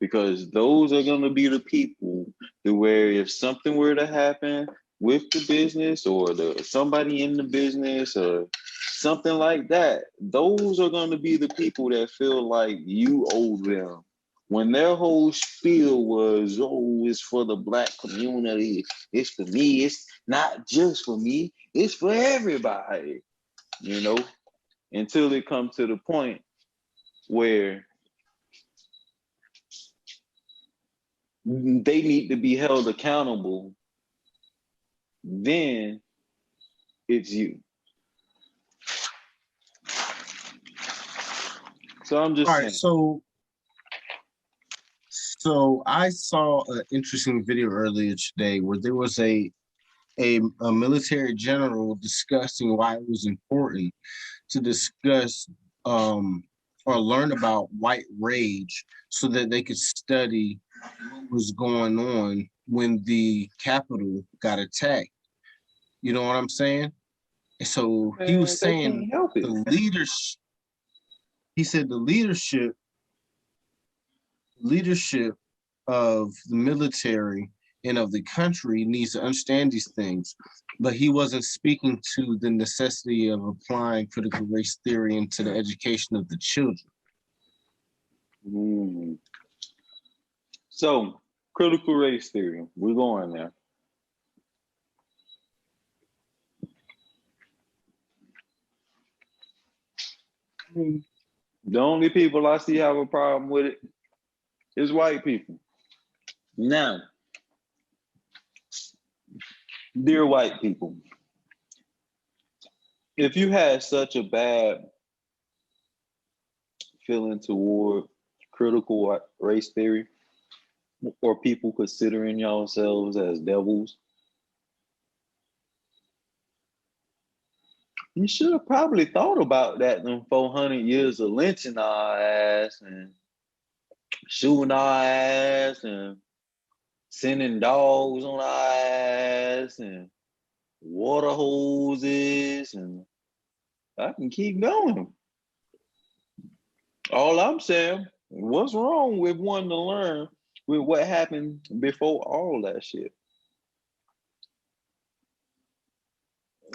Because those are going to be the people to where if something were to happen, with the business or somebody in the business or something like that, those are going to be the people that feel like you owe them. When their whole spiel was, oh, it's for the Black community, it's for me, it's not just for me, it's for everybody, you know, until it comes to the point where they need to be held accountable, then it's you. So I'm just All right, saying. So I saw an interesting video earlier today where there was a military general discussing why it was important to discuss or learn about white rage so that they could study what was going on when the Capitol got attacked. You know what I'm saying? And so he was they saying can't help it. the leadership, he said the leadership of the military and of the country needs to understand these things, but he wasn't speaking to the necessity of applying critical race theory into the education of the children. So, critical race theory, we're going there. The only people I see have a problem with it is white people. Now, dear white people, if you had such a bad feeling toward critical race theory or people considering yourselves as devils, you should have probably thought about that in 400 years of lynching our ass and shooting our ass and sending dogs on our ass and water hoses, and I can keep going. All I'm saying, what's wrong with wanting to learn with what happened before all that shit?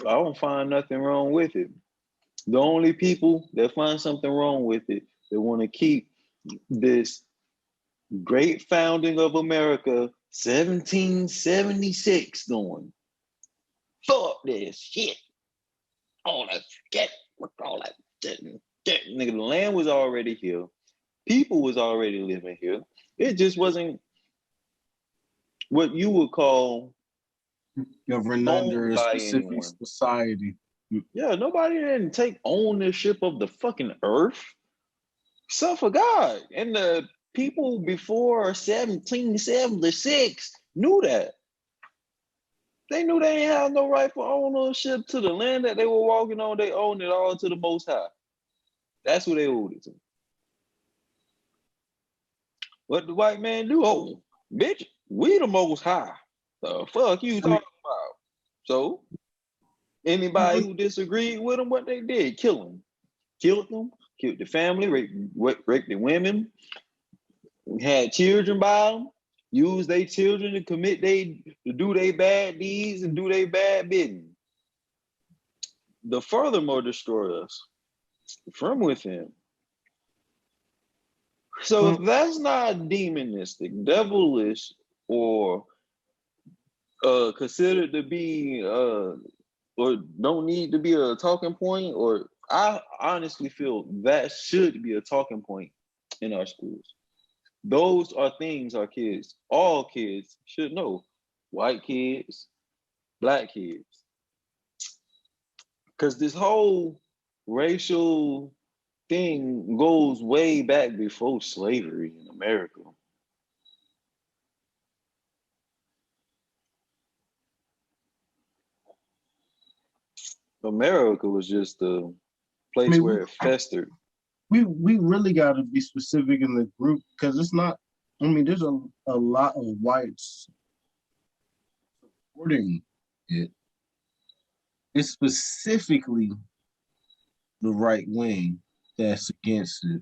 I don't find nothing wrong with it. The only people that find something wrong with it, they want to keep this great founding of America, 1776, going. Fuck this shit. All that, get with all that. Nigga, the land was already here. People was already living here. It just wasn't what you would call governed under a specific anyone. society. Yeah, nobody didn't take ownership of the fucking earth. Except for God. And the people before 1776 knew that. They knew they didn't have no rightful ownership to the land that they were walking on. They owned it all to the Most High. That's who they owed it to. What the white man do? Oh, bitch, we the Most High. The fuck you talking about? So, anybody who disagreed with them, what they did? Kill them. Killed them, killed the family, raped the women, had children by them, used their children to do their bad deeds and do their bad bidding. The furthermore destroy us from within. So if that's not demonistic, devilish, or considered to be or don't need to be a talking point, or I honestly feel that should be a talking point in our schools. Those are things our kids, all kids, should know. White kids, black kids. Because this whole racial thing goes way back before slavery in America. America was just a place where it festered. We really got to be specific in the group, because it's not, I mean, there's a lot of whites supporting it. It's specifically the right wing that's against it.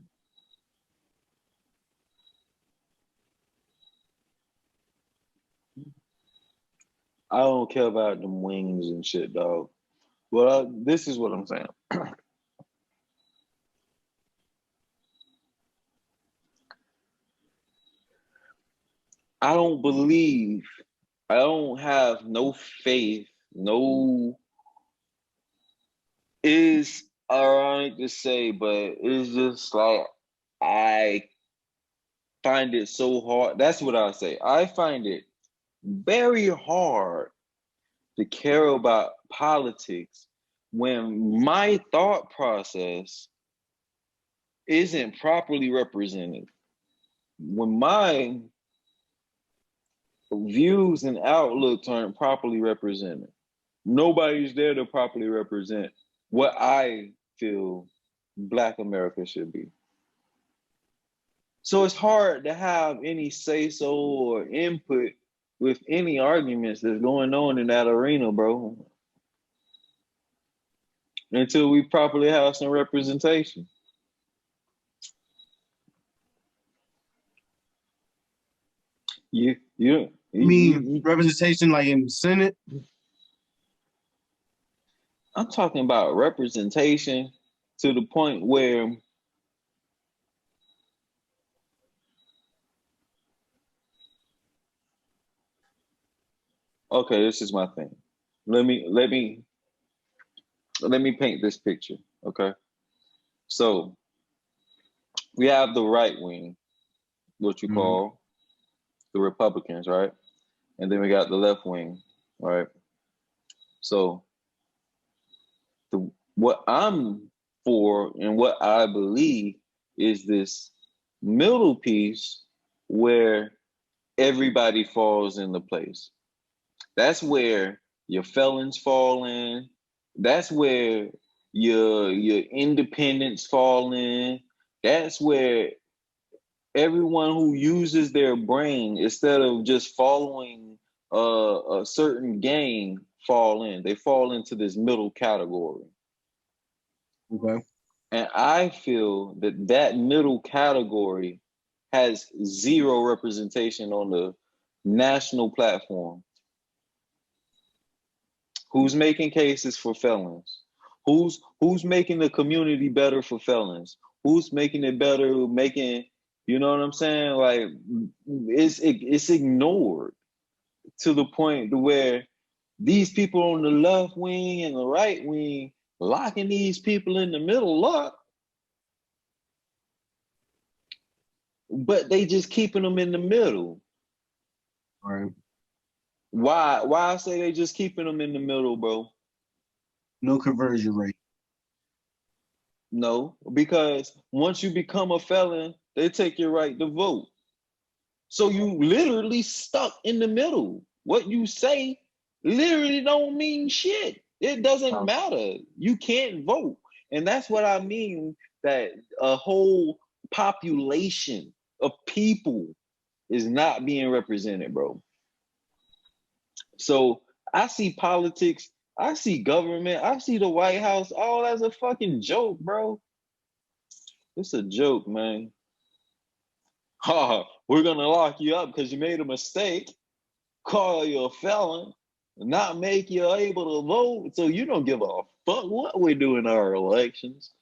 I don't care about them wings and shit, dog. Well, this is what I'm saying. I don't believe, I don't have no faith, no, is ironic to say, but it's just like, I find it so hard. That's what I say. I find it very hard to care about politics when my thought process isn't properly represented. When my views and outlooks aren't properly represented, nobody's there to properly represent what I feel Black America should be. So it's hard to have any say-so or input with any arguments that's going on in that arena, bro, until we properly have some representation. You representation like in the Senate? I'm talking about representation to the point where okay, this is my thing. Let me paint this picture, okay? So we have the right wing, what you call the Republicans, right? And then we got the left wing, right? So what I'm for and what I believe is this middle piece where everybody falls into place. That's where your felons fall in. That's where your independents fall in. That's where everyone who uses their brain instead of just following a certain gang fall in. They fall into this middle category. Okay. And I feel that that middle category has zero representation on the national platform. Who's making cases for felons? Who's making the community better for felons? Who's making it better? Making, you know what I'm saying? Like it's ignored to the point to where these people on the left wing and the right wing locking these people in the middle up, but they just keeping them in the middle. All right. Why I say they just keeping them in the middle, bro? No conversion rate. No, because once you become a felon, they take your right to vote. So you literally stuck in the middle. What you say literally don't mean shit. It doesn't matter. You can't vote. And that's what I mean, that a whole population of people is not being represented, bro. So I see politics, I see government, I see the White House all as a fucking joke, bro. It's a joke, man. Ha, we're gonna lock you up because you made a mistake, call you a felon, not make you able to vote, so you don't give a fuck what we do in our elections.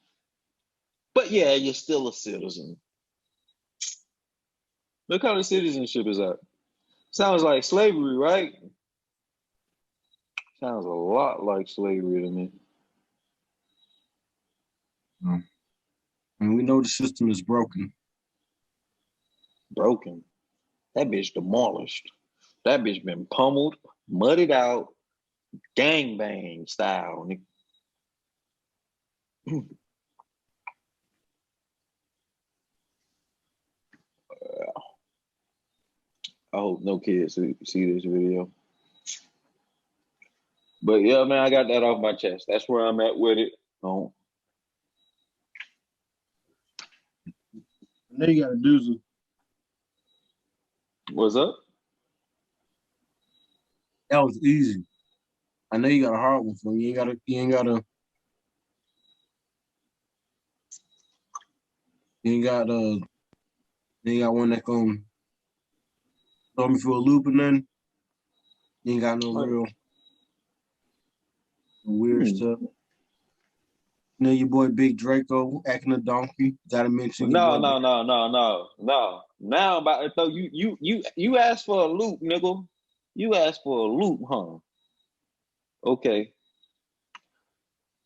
But yeah, you're still a citizen. What kind of citizenship is that? Sounds like slavery, right? Sounds a lot like slavery to me. And we know the system is broken. Broken. That bitch demolished. That bitch been pummeled, muddied out, gangbang style. I hope no kids see this video. But yeah, man, I got that off my chest. That's where I'm at with it. Oh. I know you got a doozy. What's up? That was easy. I know you got a hard one for me. You ain't got one that gonna throw me for a loop and then. You ain't got no real weird stuff. You know your boy Big Draco acting a donkey. Gotta mention No. Now I'm about to throw you asked for a loop, nigga. You asked for a loop, huh? Okay.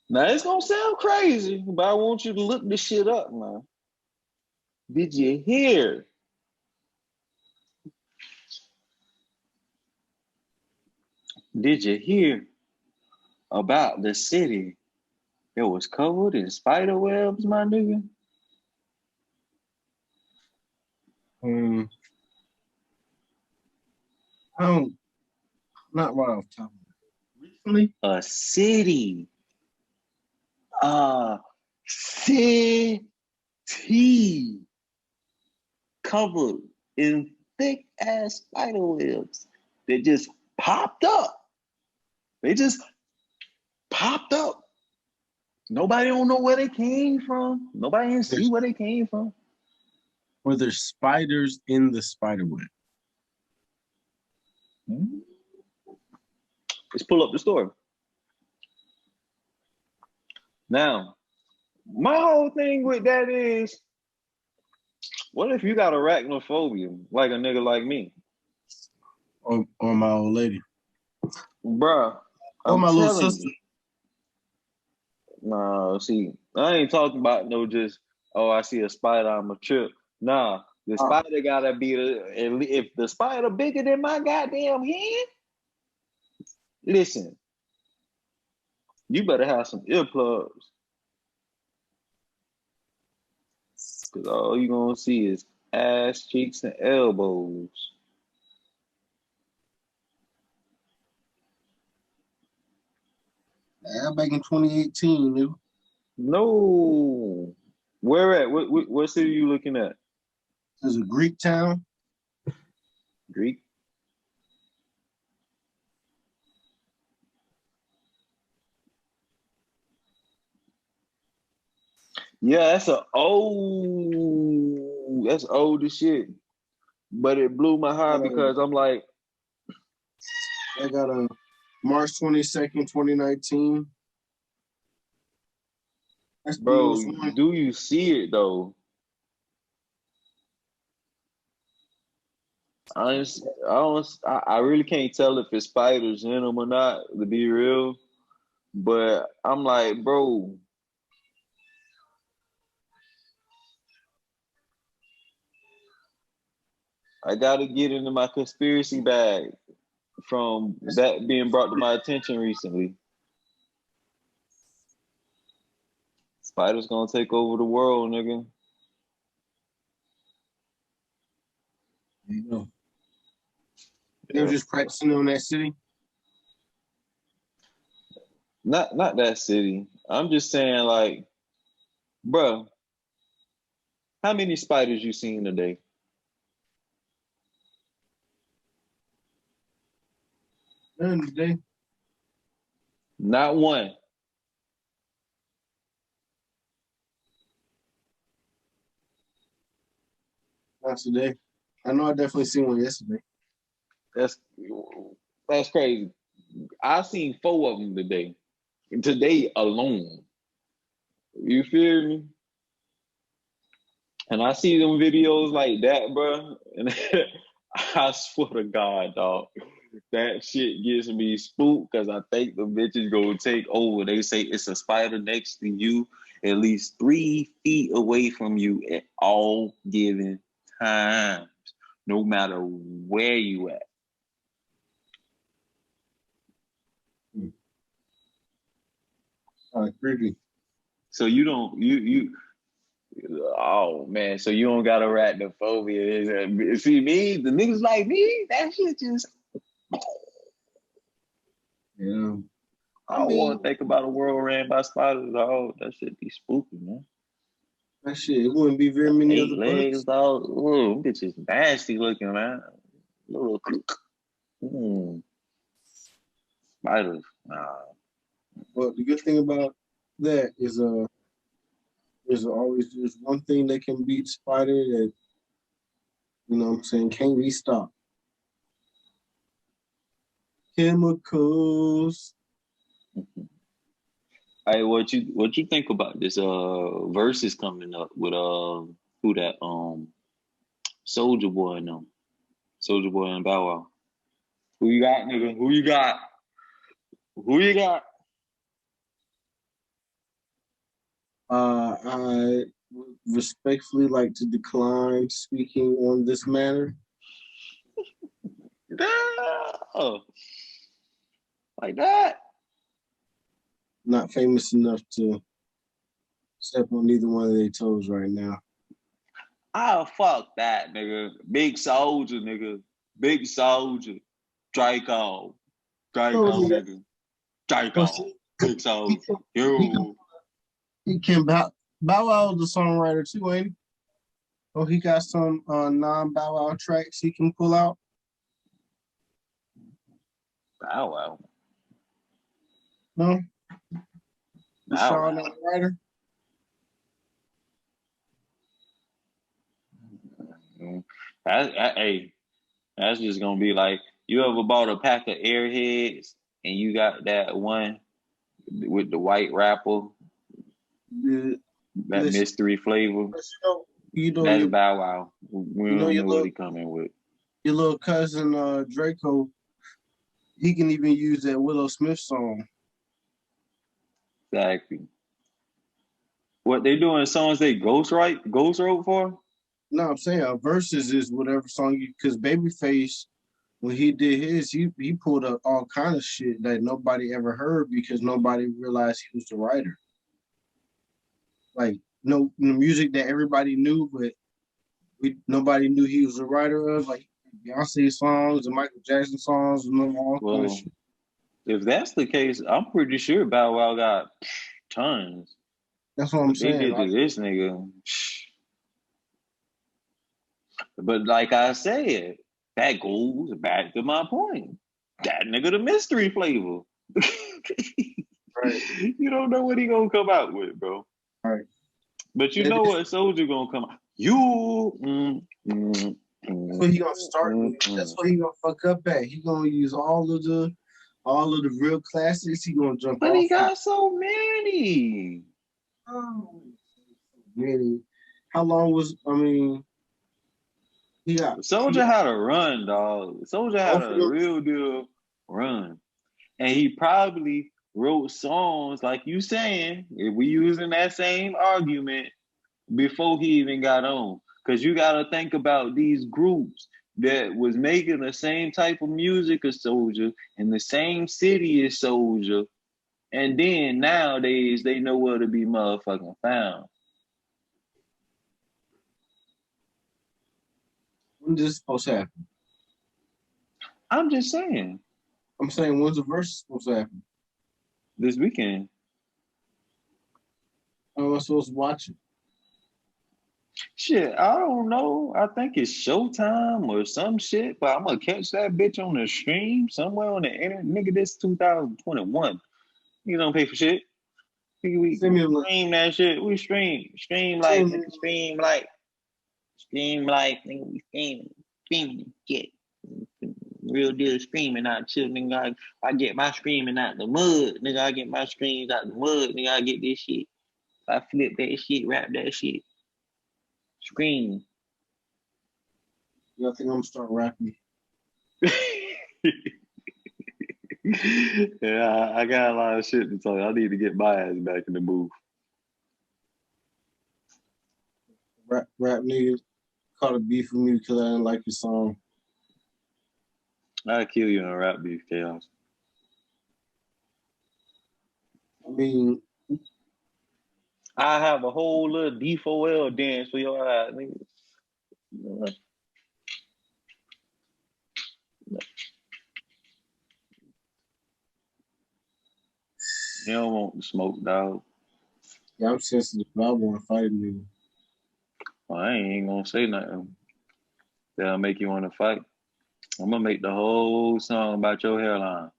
Now it's gonna sound crazy, but I want you to look this shit up, man. Did you hear? Did you hear about the city that was covered in spider webs, my nigga? I don't, not right off the top of my head. Recently? A city. City covered in thick ass spider webs that just popped up. They just popped up. Nobody don't know where they came from. Nobody can see where they came from. Were there spiders in the spider web? Let's pull up the story. Now, my whole thing with that is, what if you got arachnophobia, like a nigga like me? Or my old lady. Bruh. Or my little sister. Nah, see, I ain't talking about no just, oh, I see a spider, I'm a trip. Nah, the spider gotta be if the spider bigger than my goddamn hand, listen, you better have some earplugs. Cause all you gonna see is ass, cheeks, and elbows. Back in 2018, dude. No. Where at? What city you looking at? There's a Greek town. Greek? Yeah, that's old as shit. But it blew my heart because I'm like, I got a March 22nd, 2019. That's bro, do you see it though? I really can't tell if it's spiders in them or not, to be real. But I'm like, bro, I gotta get into my conspiracy bag from that being brought to my attention recently. Spiders gonna take over the world, nigga. There you go. They were just practicing on that city? Not that city. I'm just saying, like, bruh, how many spiders you seen today? None today. Not one. Not today. I know I definitely seen one yesterday. That's crazy. I seen 4 of them today. Today alone. You feel me? And I see them videos like that, bro. And I swear to God, dog, that shit gets me spooked because I think the bitches gonna take over. They say it's a spider next to you, at least 3 feet away from you at all given times, no matter where you at. Creepy. So you don't oh man, so you don't got arachnophobia. See me, the niggas like me, that shit just yeah. I don't want to think about a world ran by spiders, dog. That shit be spooky, man. That shit, it wouldn't be very many 8 other legs, bugs. dog. Ooh, bitch is nasty looking, man. Little spiders. Nah. But the good thing about that is there's one thing that can beat spider that, you know what I'm saying, can't be stopped. Chemicals. Hey, what you think about this verses coming up with who that Soldier Boy and them? Soldier Boy and Bow Wow. Who you got, nigga? Who you got? Who you got? I would respectfully like to decline speaking on this matter. No. Like that. Not famous enough to step on neither one of their toes right now. Oh, fuck that, nigga. Big Soldier, nigga. Big Soldier. Draco. Nigga. Draco. Big Soldier. He can Bow Wow the songwriter too, ain't he? Oh, he got some non-Bow Wow tracks he can pull out. Bow Wow. No? Bow Sean Wow. writer? Hey, that's just gonna be like, you ever bought a pack of Airheads and you got that one with the white wrapper, Yeah. that mystery flavor? That's Bow Wow. We don't know what he coming with. Your little cousin Draco, he can even use that Willow Smith song. Exactly. What they doing songs they ghost wrote for? No, I'm saying verses is whatever song you, because Babyface, when he did his, he pulled up all kind of shit that nobody ever heard because nobody realized he was the writer. Like no music that everybody knew, but nobody knew he was the writer of, like Beyonce songs and Michael Jackson songs and all kind of shit. If that's the case, I'm pretty sure Bow Wow got tons. That's what I'm saying. They did to this nigga. But like I said, that goes back to my point. That nigga the mystery flavor. Right. You don't know what he gonna come out with, bro. Right. But you know what Soldier gonna come out. That's what he gonna start with. That's what he gonna fuck up at. He gonna use all of the real classics. He gonna jump but off. He got so many. Oh, many. How long was? I mean, he got Soldier had a run, dog. Soldier had a real deal run, and he probably wrote songs like you saying. If we using that same argument before he even got on, because you got to think about these groups that was making the same type of music as Soldier in the same city as Soldier, and then nowadays they know where to be motherfucking found. When this supposed to happen? I'm just saying. I'm saying, when's the verse supposed to happen? This weekend. How am I supposed to watch it? Shit, I don't know. I think it's Showtime or some shit, but I'm gonna catch that bitch on the stream somewhere on the internet. Nigga, this 2021. You don't pay for shit. We stream that shit. We stream like, nigga, nigga, we streaming shit. Real deal streaming out chill, nigga. I get my streaming out the mud, nigga. I get my streams out the mud, nigga. I get this shit. I flip that shit, rap that shit. Scream. Y'all think I'm gonna start rapping? Yeah, I got a lot of shit to tell you. I need to get my ass back in the booth. Rap niggas caught a beef with me because I didn't like your song. I'll kill you in a rap beef, Chaos. I mean, I have a whole little D4L dance for your ass, nigga. You don't want the smoke, dog. Yeah, I'm sensitive. I want to fight me. Well, I ain't gonna say nothing that'll make you want to fight. I'm gonna make the whole song about your hairline.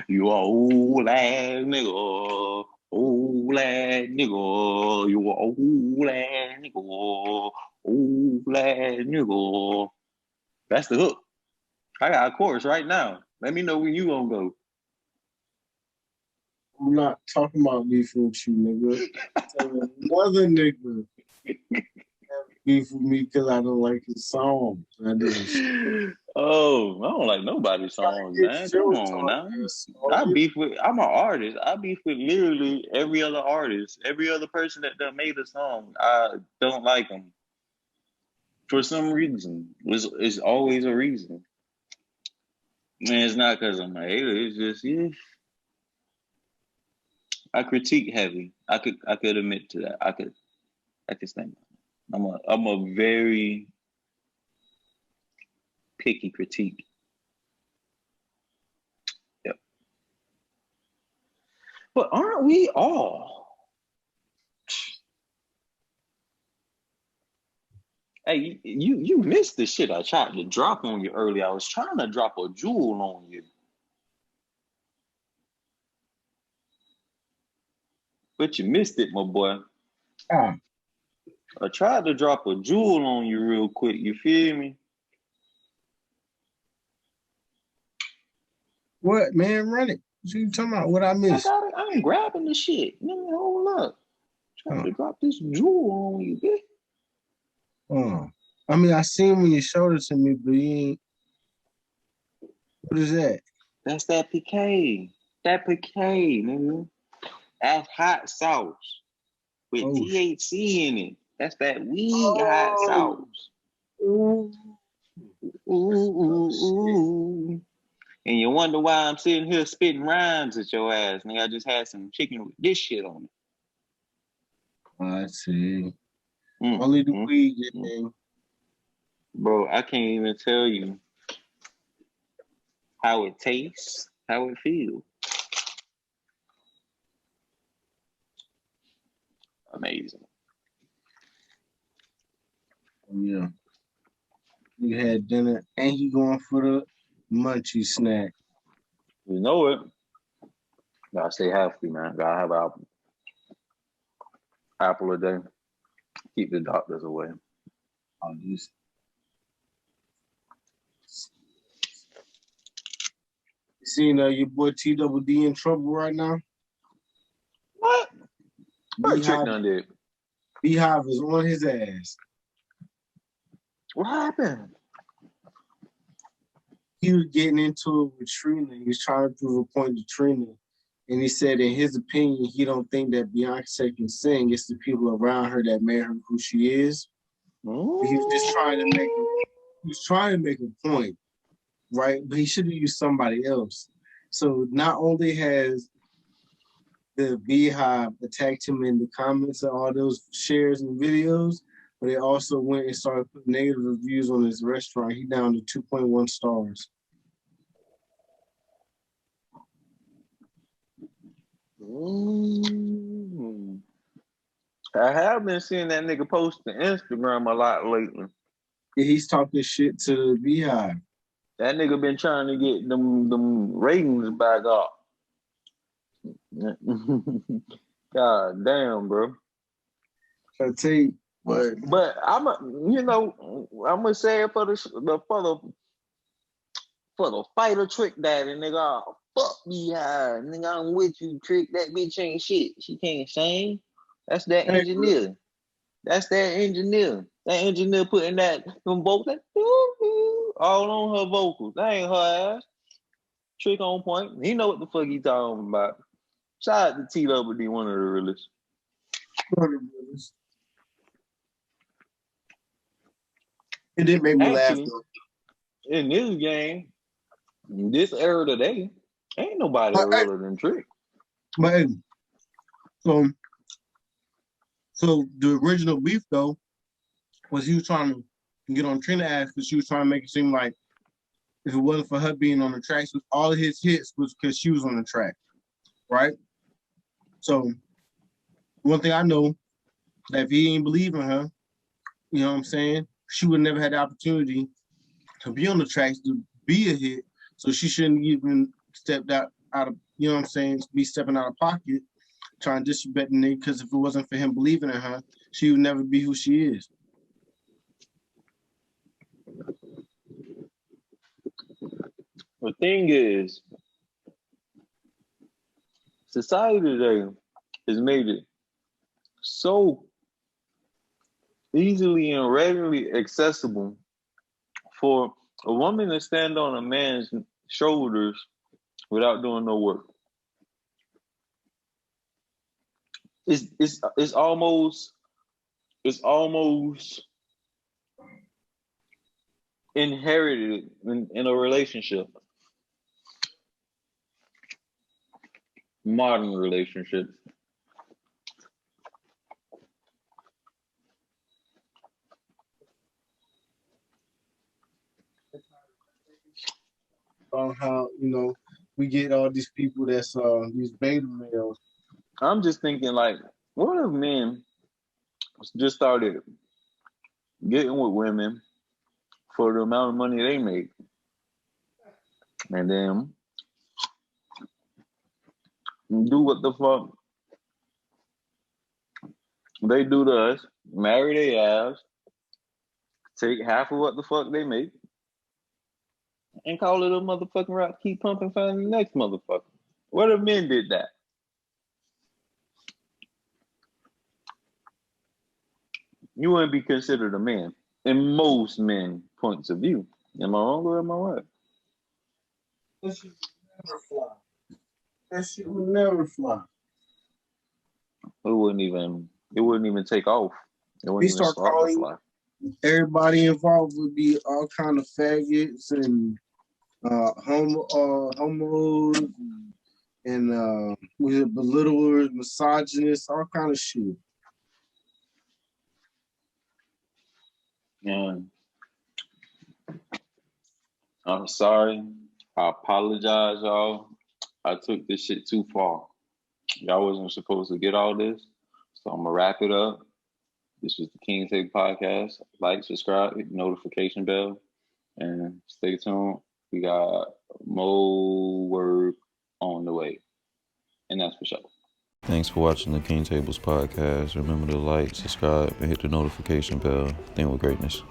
You a old ass nigga, old ass nigga. You a old ass nigga, old ass nigga. That's the hook. I got a course right now. Let me know when you gonna go. I'm not talking about beef with you, nigga. Another nigga beef with me because I don't like his song. I didn't. Oh, I don't like nobody's songs, man. Come on now. I'm an artist. I beef with literally every other artist, every other person that done made a song. I don't like them for some reason. It's always a reason. Man, it's not because I'm a hater. It's just, yeah. I critique heavy. I could admit to that. I could stand. I'm a very picky critique. Yep. But aren't we all? Hey, you missed the shit I tried to drop on you earlier. I was trying to drop a jewel on you. But you missed it, my boy. Ah. I tried to drop a jewel on you real quick. You feel me? What, man? Run it. What you talking about? What I missed? I ain't grabbing the shit. Let me hold up. Trying to drop this jewel on you, bitch. Oh. I mean, I seen when you showed it to me, but you ain't. What is that? That's that PK. That PK, nigga. That's hot sauce with THC in it. That's that weed hot sauce. Ooh, ooh, ooh. And you wonder why I'm sitting here spitting rhymes at your ass, nigga. I just had some chicken with this shit on it. I see. Only the weed, man. Bro, I can't even tell you how it tastes, how it feels. Amazing. Yeah. You had dinner and you going for the munchie snack. You know it. Gotta stay healthy, man. Gotta have an apple a day. Keep the doctors away. I'll just. You seen your boy T-Double-D in trouble right now? What? What trick done did? Beehive is on his ass. What happened? He was getting into it with Trina. He was trying to prove a point to Trina. And he said, in his opinion, he don't think that Beyonce can sing. It's the people around her that made her who she is. He was just trying to make a point, right? But he should have used somebody else. So not only has the Beehive attacked him in the comments of all those shares and videos, but they also went and started putting negative reviews on his restaurant. He down to 2.1 stars. I have been seeing that nigga post to Instagram a lot lately. Yeah, he's talking shit to the Beehive. That nigga been trying to get them ratings back up. God damn, bro. I tell you, but I'm gonna say it for the fighter Trick Daddy, nigga. Oh, fuck Beehive, nigga. I'm with you, Trick. That bitch ain't shit. She can't sing. That's that engineer. That's that engineer. That engineer putting them vocals all on her vocals. That ain't her ass. Trick on point. He know what the fuck he talking about. Shout out to T-Double-D, one of the realest. It did make me laugh though. In this game, this era today, ain't nobody realer than Trick. But so the original beef though was he was trying to get on Trina ass because she was trying to make it seem like if it wasn't for her being on the tracks, all of his hits was because she was on the track, right? So one thing I know that if he ain't believe in her, you know what I'm saying, she would never had the opportunity to be on the tracks to be a hit. So she shouldn't even stepped out of, you know what I'm saying, be stepping out of pocket, trying to disrespect the nigga, because if it wasn't for him believing in her, she would never be who she is. The thing is, society today has made it so easily and readily accessible for a woman to stand on a man's shoulders without doing no work. It's almost inherited in a relationship. Modern relationships. About how, we get all these people that's these beta males. I'm just thinking, like, what if men just started getting with women for the amount of money they make, and then do what the fuck they do to us, marry their ass, take half of what the fuck they make, and call it a motherfucking rock, keep pumping, find the next motherfucker. What if men did that? You wouldn't be considered a man in most men' points of view. Am I wrong or am I right? That shit would never fly. That shit would never fly. It wouldn't even take off. It wouldn't We even start start to calling fly. everybody involved would be all kind of faggots and homos and belittlers, misogynists, all kind of shit. Yeah. I'm sorry. I apologize, y'all. I took this shit too far. Y'all wasn't supposed to get all this. So I'm gonna wrap it up. This was the King Table Podcast. Like, subscribe, hit the notification bell, and stay tuned. We got more work on the way. And that's for sure. Thanks for watching the King Tables Podcast. Remember to like, subscribe, and hit the notification bell. Think with greatness.